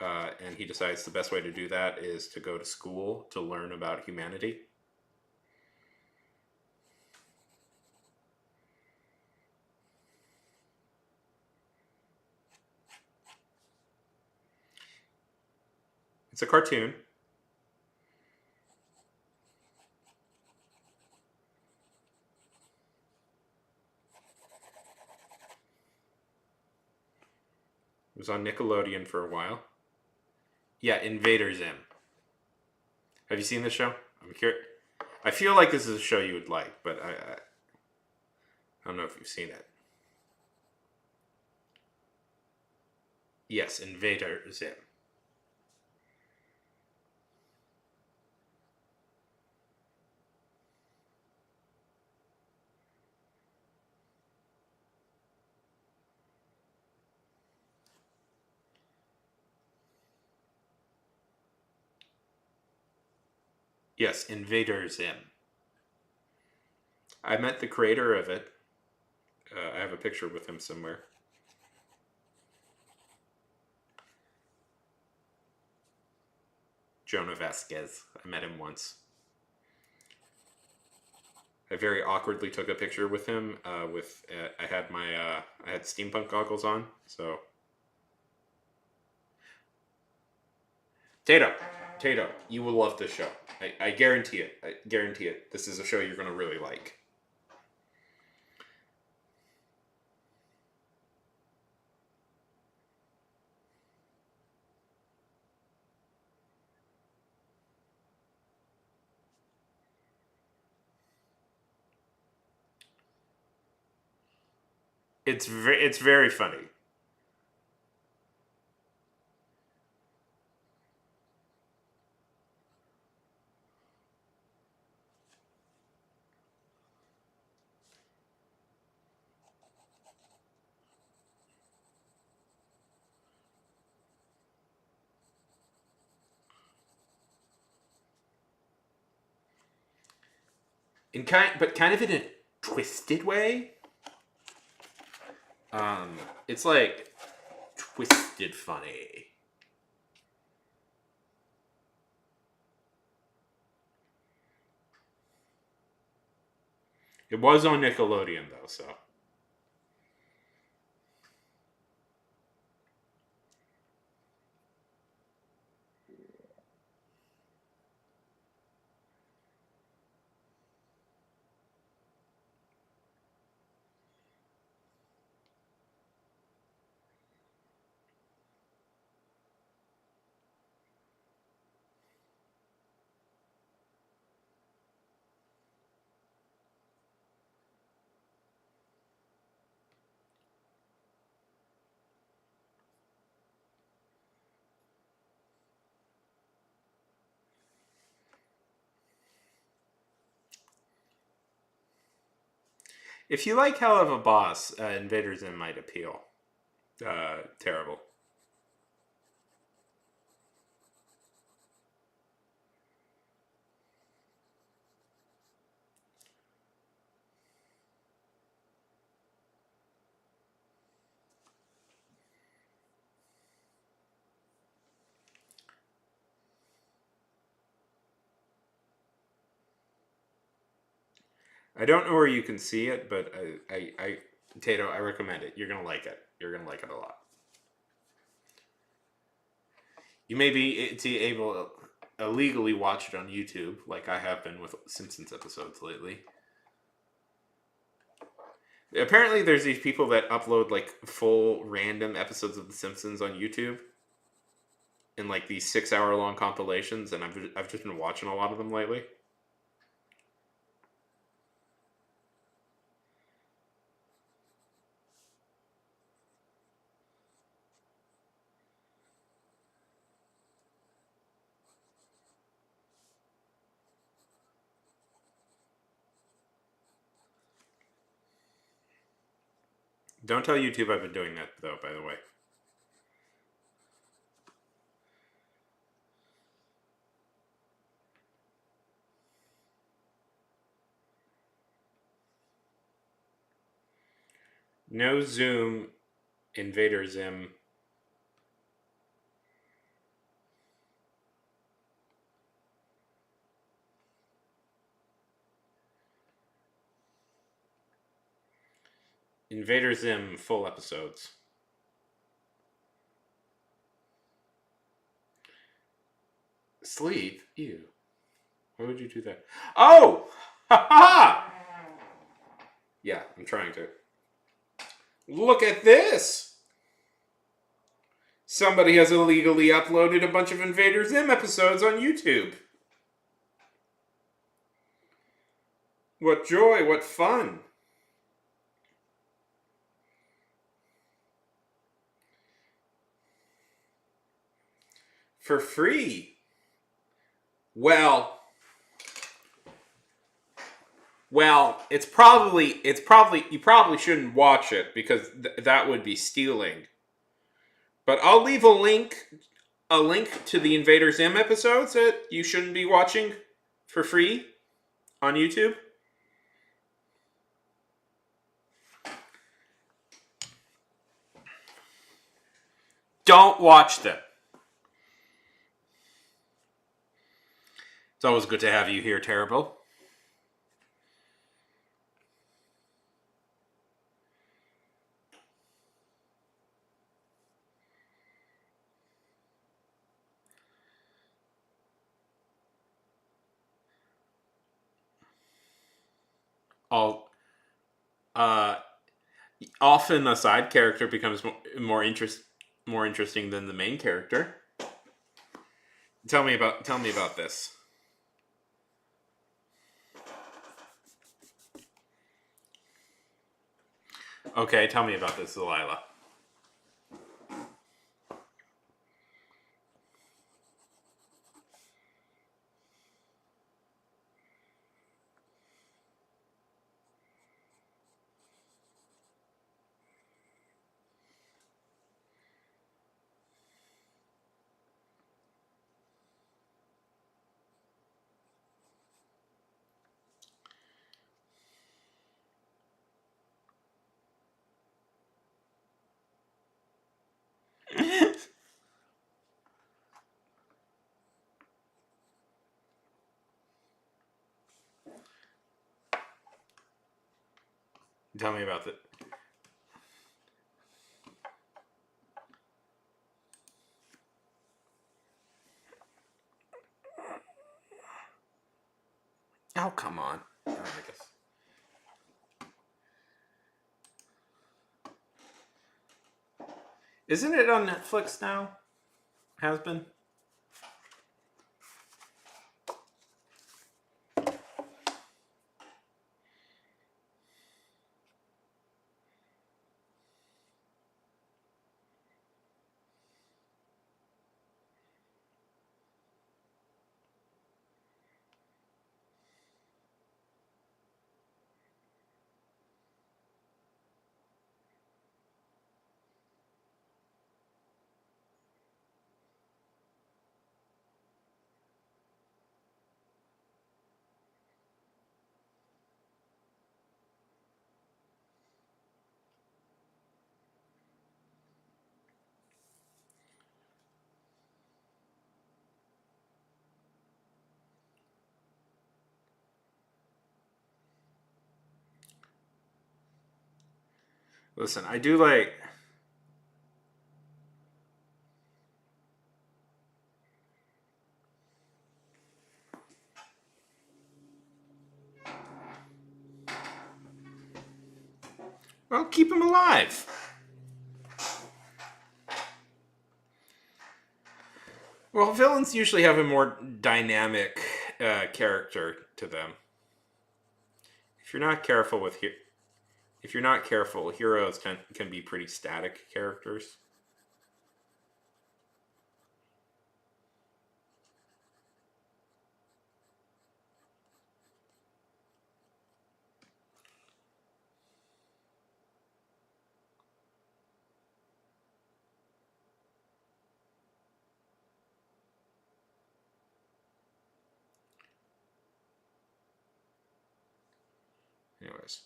Speaker 1: And he decides the best way to do that is to go to school to learn about humanity. It's a cartoon. It was on Nickelodeon for a while. Yeah, Invader Zim. Have you seen this show? I'm curious. I feel like this is a show you would like, but I don't know if you've seen it. Yes, Invader Zim. Yes, Invader Zim. I met the creator of it. I have a picture with him somewhere. Jonah Vasquez. I met him once. I very awkwardly took a picture with him. I had I had steampunk goggles on. So Tato, Tato, you will love this show. I guarantee it. I guarantee it. This is a show you're going to really like. It's very funny. But kind of in a twisted way. Um, it's like twisted funny. It was on Nickelodeon though, so If you like Hell of a Boss, Invader Zim might appeal. Terrible. I don't know where you can see it, but Tato, I recommend it. You're gonna like it. You're gonna like it a lot. You may be able to illegally watch it on YouTube, like I have been with Simpsons episodes lately. Apparently, there's these people that upload like full random episodes of The Simpsons on YouTube in like these 6 hour long compilations, and I've just been watching a lot of them lately. Don't tell YouTube I've been doing that though. By the way, no Zoom, Invader Zim. Invader Zim full episodes. Sleep? Ew. Why would you do that? Oh! Ha ha! Yeah, I'm trying to. Look at this! Somebody has illegally uploaded a bunch of Invader Zim episodes on YouTube. What joy, what fun. For free. Well, it's probably you probably shouldn't watch it because that would be stealing. But I'll leave a link to the Invader Zim episodes that you shouldn't be watching for free on YouTube. Don't watch them. It's always good to have you here, Terrible. All uh, Often a side character becomes more interesting than the main character. Tell me about this. Okay, tell me about this, Delilah. Tell me about it. Oh, come on. Oh, I guess. Isn't it on Netflix now? Has been? Listen, I do like. Well, keep him alive. Well, villains usually have a more dynamic character to them. If you're not careful with if you're not careful, heroes can be pretty static characters. Anyways,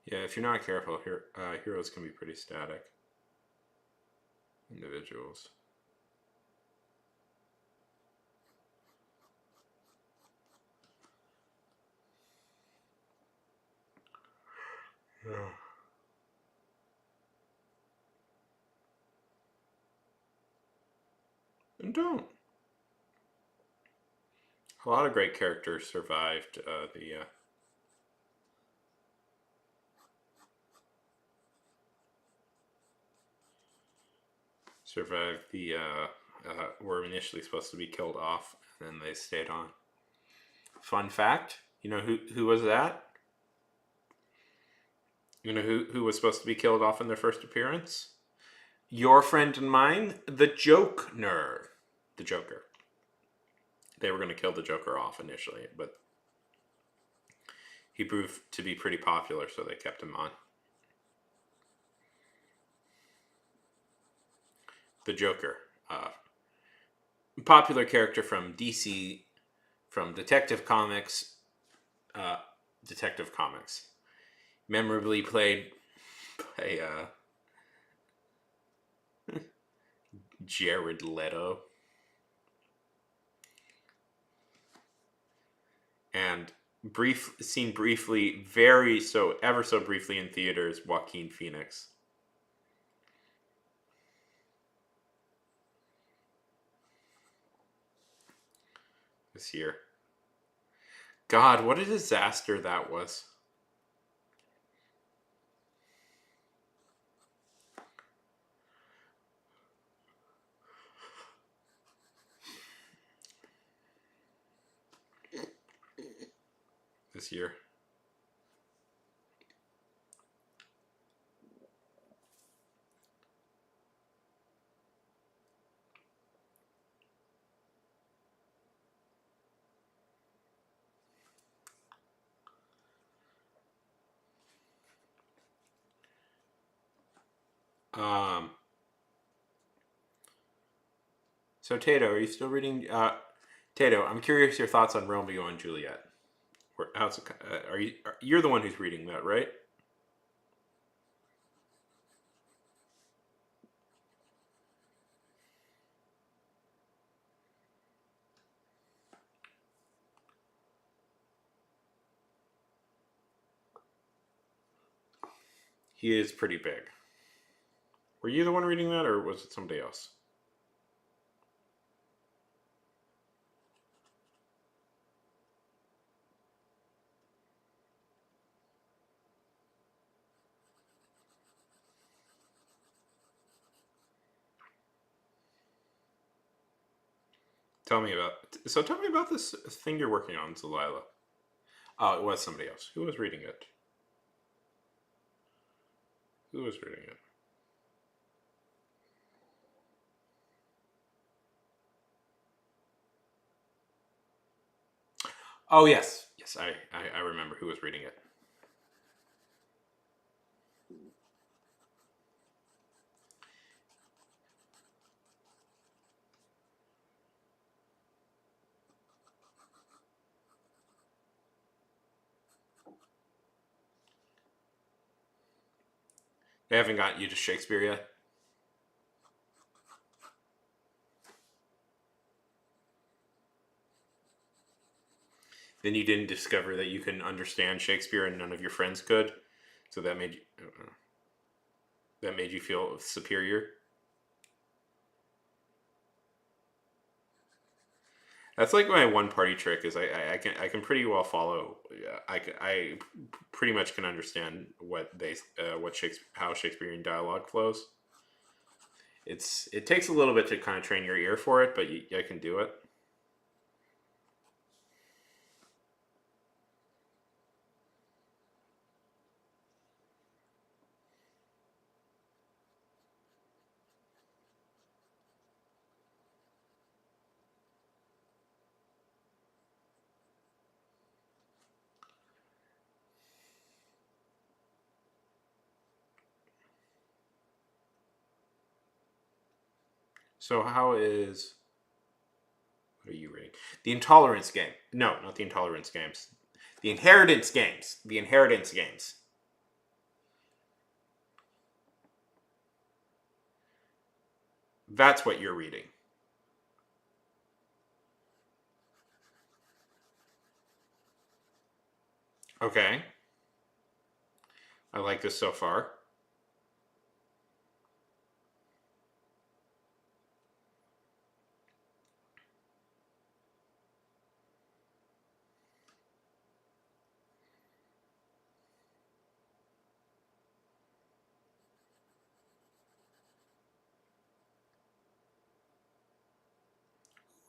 Speaker 1: yeah, if you're not careful, heroes can be pretty static individuals. Yeah. And don't. A lot of great characters survived the were initially supposed to be killed off, and then they stayed on. Fun fact: you know who was that? You know who was supposed to be killed off in their first appearance? Your friend and mine, the Joker. The Joker. They were going to kill the Joker off initially, but he proved to be pretty popular, so they kept him on. The Joker, popular character from DC, from uh, Detective Comics, memorably played by Jared Leto, and seen briefly, ever so briefly in theaters, Joaquin Phoenix. This year. God, what a disaster that was. This year. Um, so Tato, are you still reading? Tato, I'm curious your thoughts on Romeo and Juliet. How's it, you're the one who's reading that, right? He is pretty big. Were you the one reading that, or was it somebody else? Tell me about this thing you're working on, Delilah. Oh, it was somebody else. Who was reading it? Who was reading it? Oh yes, yes, I remember who was reading it. They haven't gotten you to Shakespeare yet. Then you didn't discover that you can understand Shakespeare and none of your friends could, so that made you feel superior. That's like my one party trick is I can pretty well follow. I pretty much can understand what Shakespeare how Shakespearean dialogue flows. It takes a little bit to kind of train your ear for it, but I can do it. So how is what are you reading? The Intolerance Game. No, not the Intolerance Games. The Inheritance Games. The Inheritance Games. That's what you're reading. Okay. I like this so far.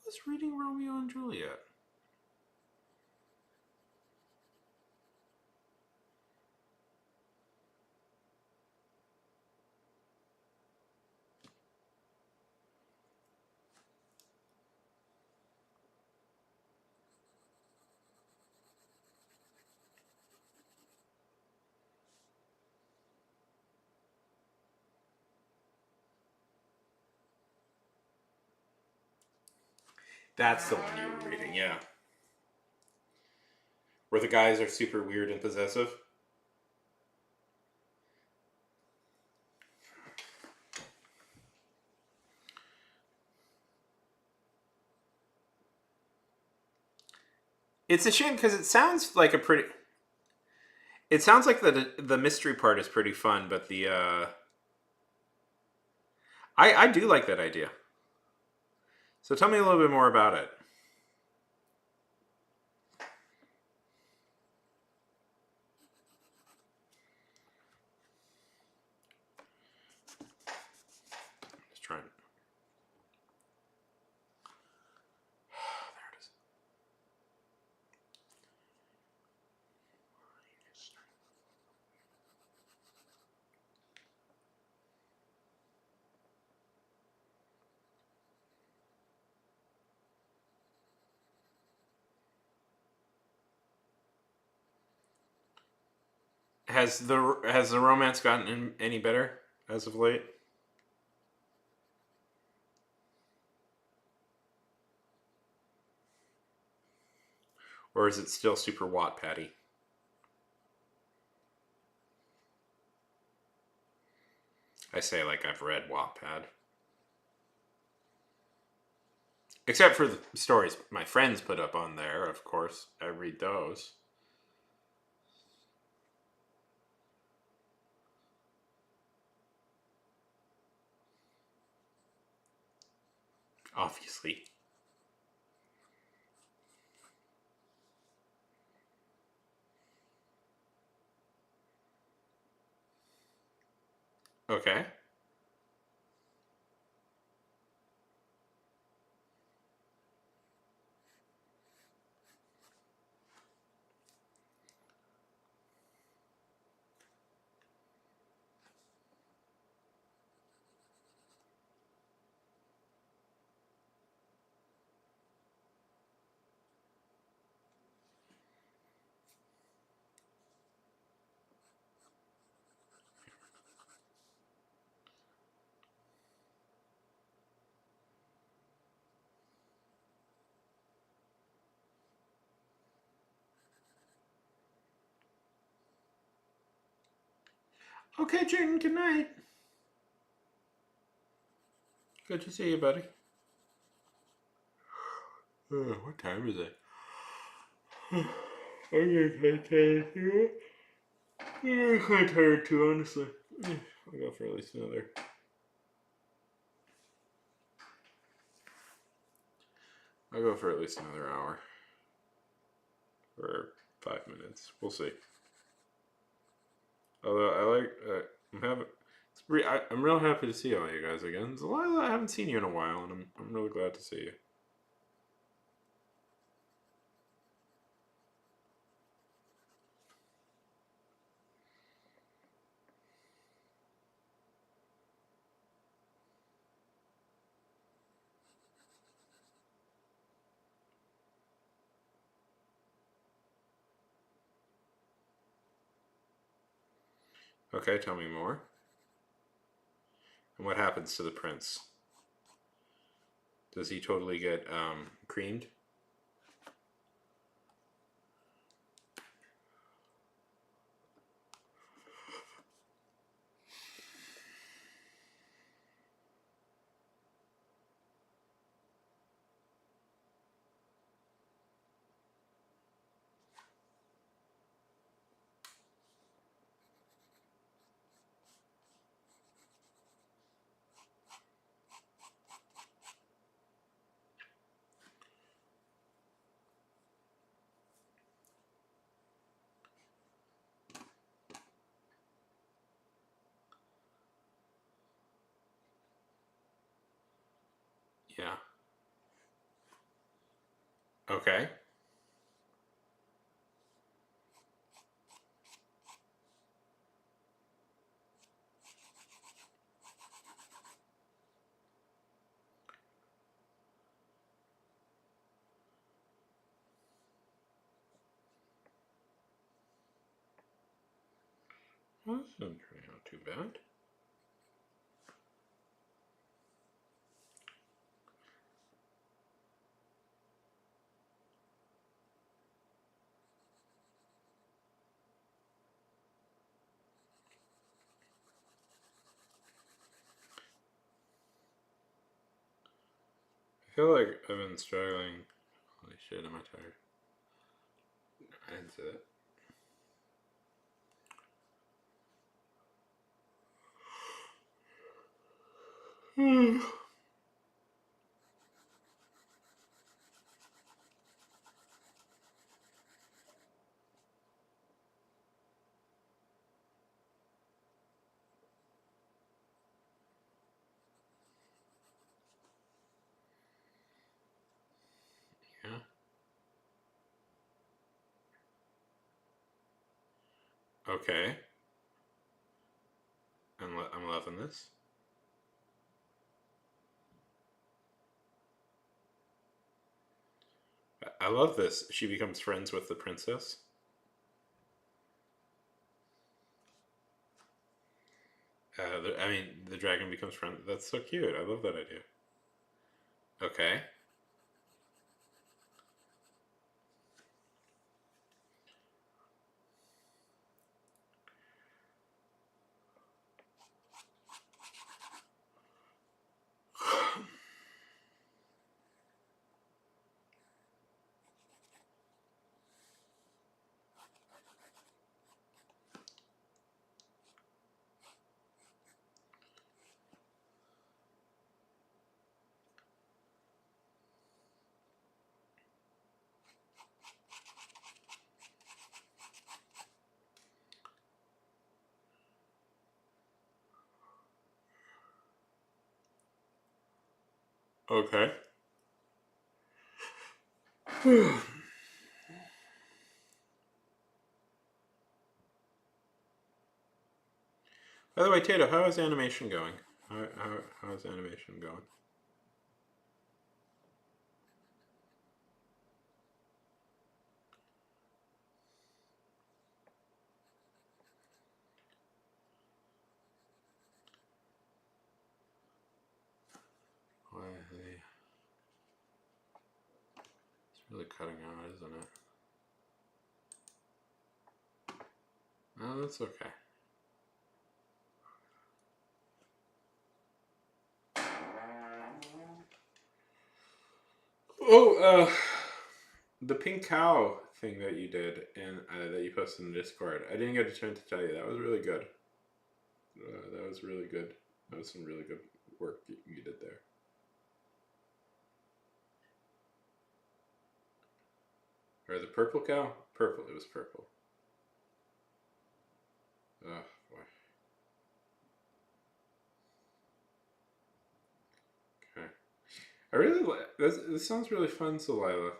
Speaker 1: Who's reading Romeo and Juliet? That's the one you were reading, yeah. Where the guys are super weird and possessive. It's a shame because it sounds like a pretty. It sounds like the mystery part is pretty fun, but I do like that idea. So tell me a little bit more about it. Just trying. There it is. Has the romance gotten any better as of late, or is it still super Wattpaddy? I say like I've read Wattpad, except for the stories my friends put up on there. Of course, I read those. Obviously. Okay. Okay, Jordan. Good night. Good to see you, buddy. What time is it? I'm getting kind of tired too. Yeah, kind of tired too, honestly. I'll go for at least another. I'll go for at least another hour or 5 minutes. We'll see. Although I like, I'm having. I'm real happy to see all you guys again. There's a lot I haven't seen you in a while, and I'm really glad to see you. Okay, tell me more. And what happens to the prince? Does he totally get creamed? Yeah. Okay. Well, this doesn't turn out too bad. I feel like I've been struggling. Holy shit, am I tired? I didn't say that. Yeah. Okay. I'm loving this. I love this. She becomes friends with the princess. I mean, the dragon becomes friends. That's so cute. I love that idea. Okay. Okay. By the way, Tato, how is animation going? How is animation going? Why are they? It's really cutting out, isn't it? No, that's okay. Oh, the pink cow thing that you did and that you posted in Discord. I didn't get a chance to tell you. That was really good. That was really good. That was some really good work you did there. Or the purple cow? Purple. It was purple. Oh boy. Okay. I really like this. Sounds really fun, Celila.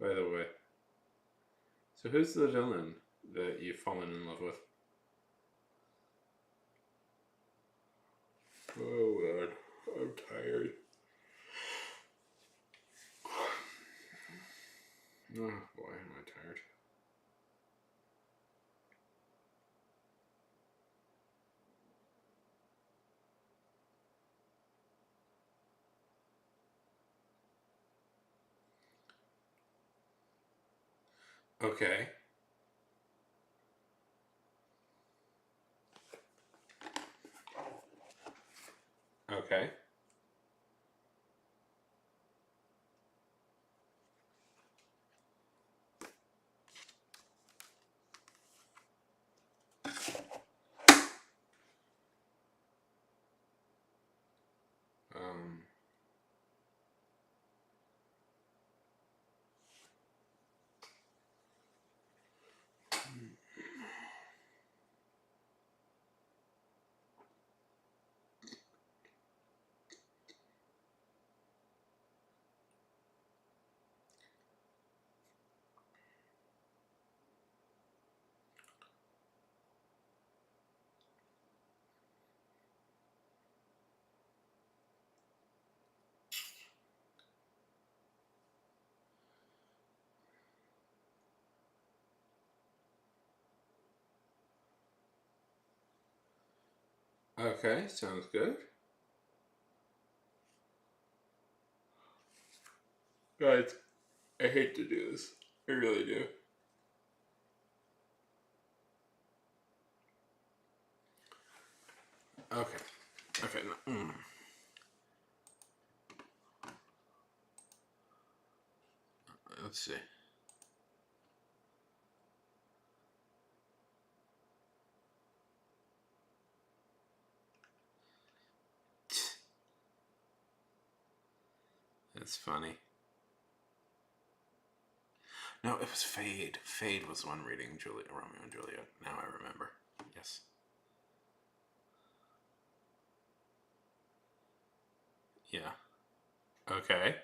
Speaker 1: By the way, so who's the villain that you've fallen in love with? Oh God, I'm tired. Oh boy, am I tired. Okay. Okay. Um. Okay. Sounds good. Guys, I hate to do this. I really do. Okay. Okay. No. Let's see. That's funny. No, it was Fade. Fade was the one reading Romeo and Juliet. Now I remember. Yes. Yeah. Okay.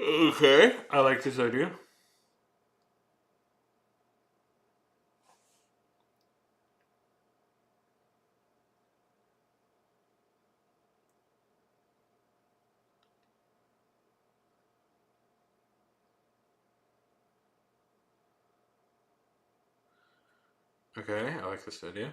Speaker 1: Okay. I like this idea. Okay. I like this idea.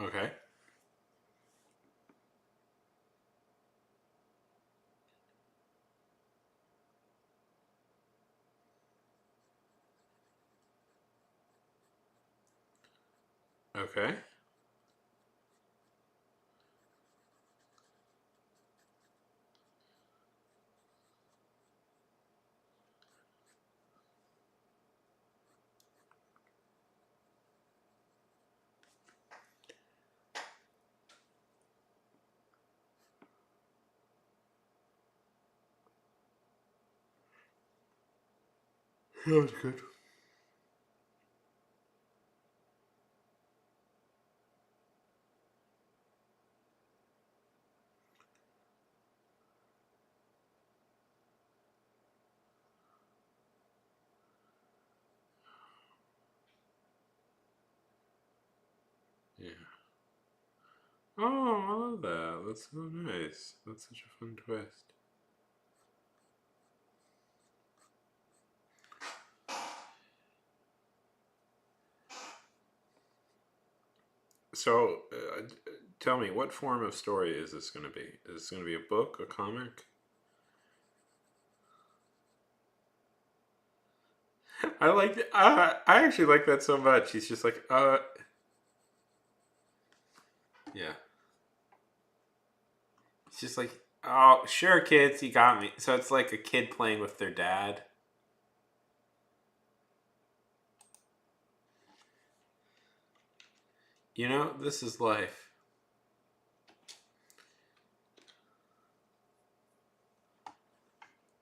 Speaker 1: Okay. Okay. Yeah, that's good. Yeah. Oh, I love that. That's so nice. That's such a fun twist. So, tell me, what form of story is this going to be? Is this going to be a book, a comic? I like. I actually like that so much. He's just like, yeah. It's just like, oh, sure, kids, you got me. So it's like a kid playing with their dad. You know, this is life.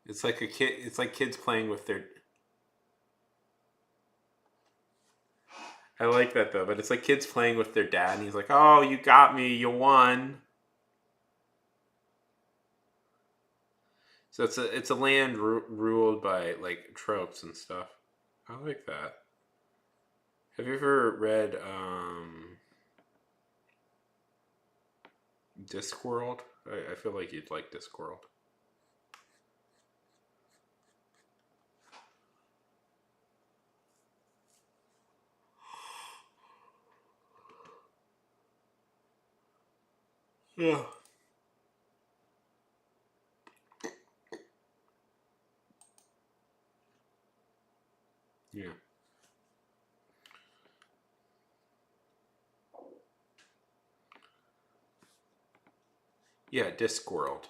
Speaker 1: It's like a kid. It's like kids playing with their. I like that though, but it's like kids playing with their dad, and he's like, "Oh, you got me. You won." So it's a land ruled by like tropes and stuff. I like that. Have you ever read Discworld? I feel like you'd like Discworld. Yeah. Yeah. Yeah, Discworld.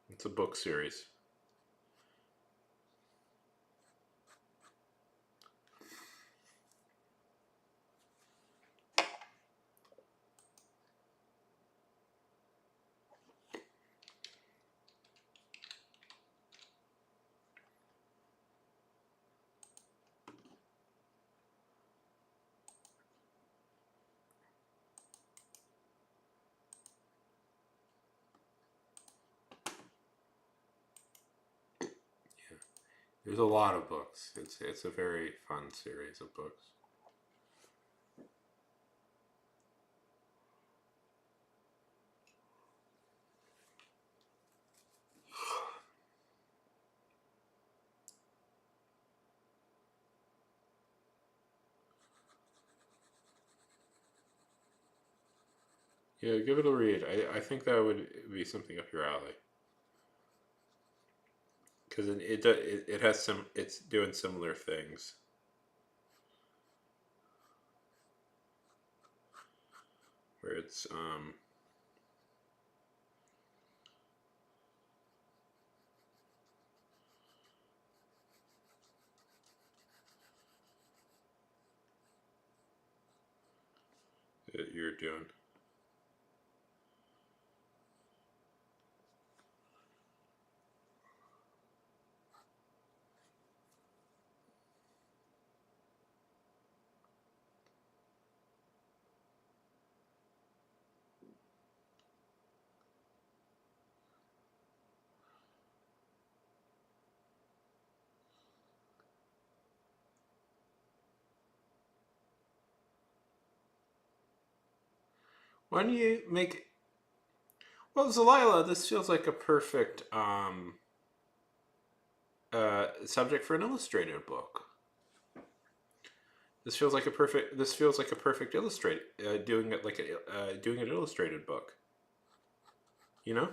Speaker 1: It's a book series. There's a lot of books. It's a very fun series of books. Yeah, give it a read. I think that would be something up your alley because it has some. It's doing similar things where it's that you're doing. Why don't you make? Well, Zalila, this feels like a perfect subject for an illustrated book. This feels like a perfect. This feels like a perfect illustrate. Doing it like a doing an illustrated book. You know?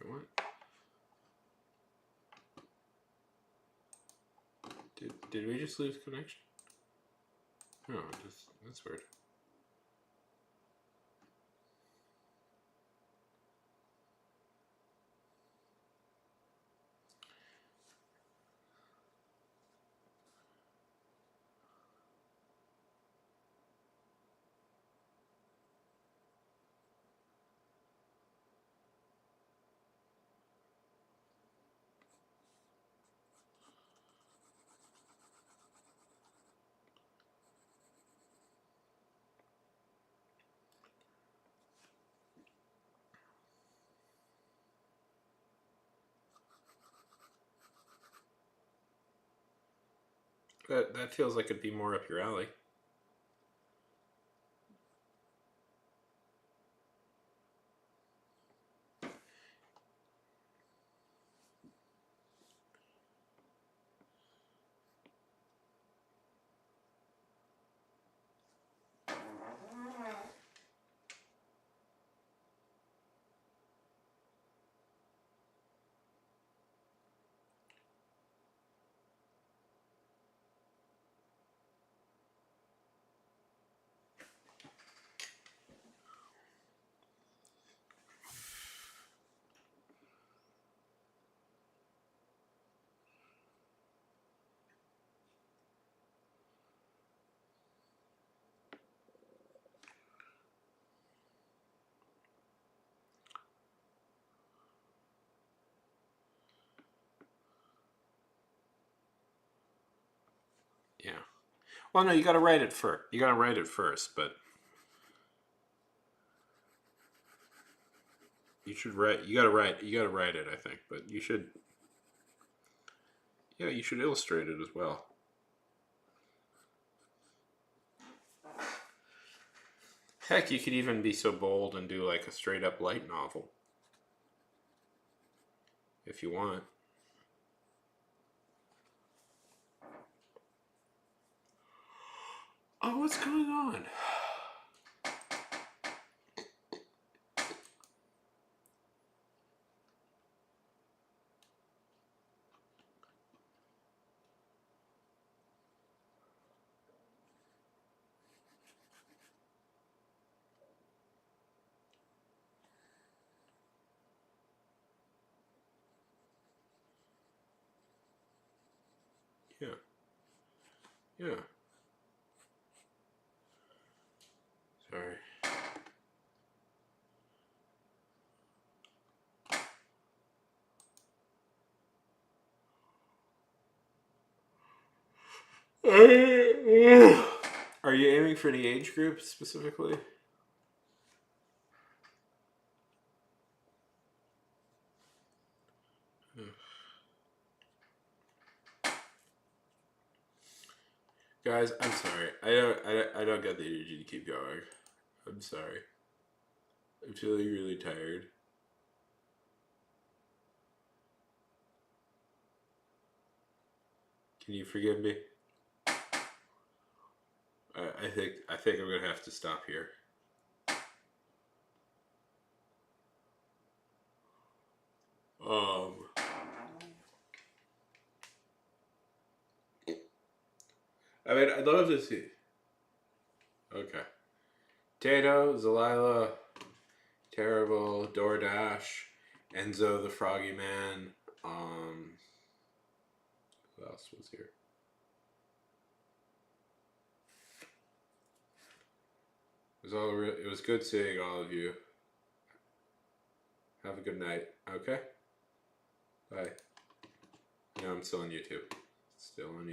Speaker 1: What? Did we just lose connection? No, just that's weird. That feels like it'd be more up your alley. Yeah. Well, no, you got to write it first. You got to write it first, but you should write. You got to write. You got to write it. I think, but you should. Yeah, you should illustrate it as well. Heck, you could even be so bold and do like a straight up light novel if you want. Oh, what's going on? Yeah. Yeah. Sorry. Are you aiming for the age group specifically? Guys, I'm sorry. I don't get the energy to keep going. I'm sorry. I'm feeling really tired. Can you forgive me? I think I'm gonna have to stop here. Um, I mean, I'd love to see. Okay. Tato, Zalila, Terrible, DoorDash, Enzo the Froggy Man. Who else was here? It was good seeing all of you. Have a good night. Okay. Bye. No, I'm still on YouTube. Still on YouTube.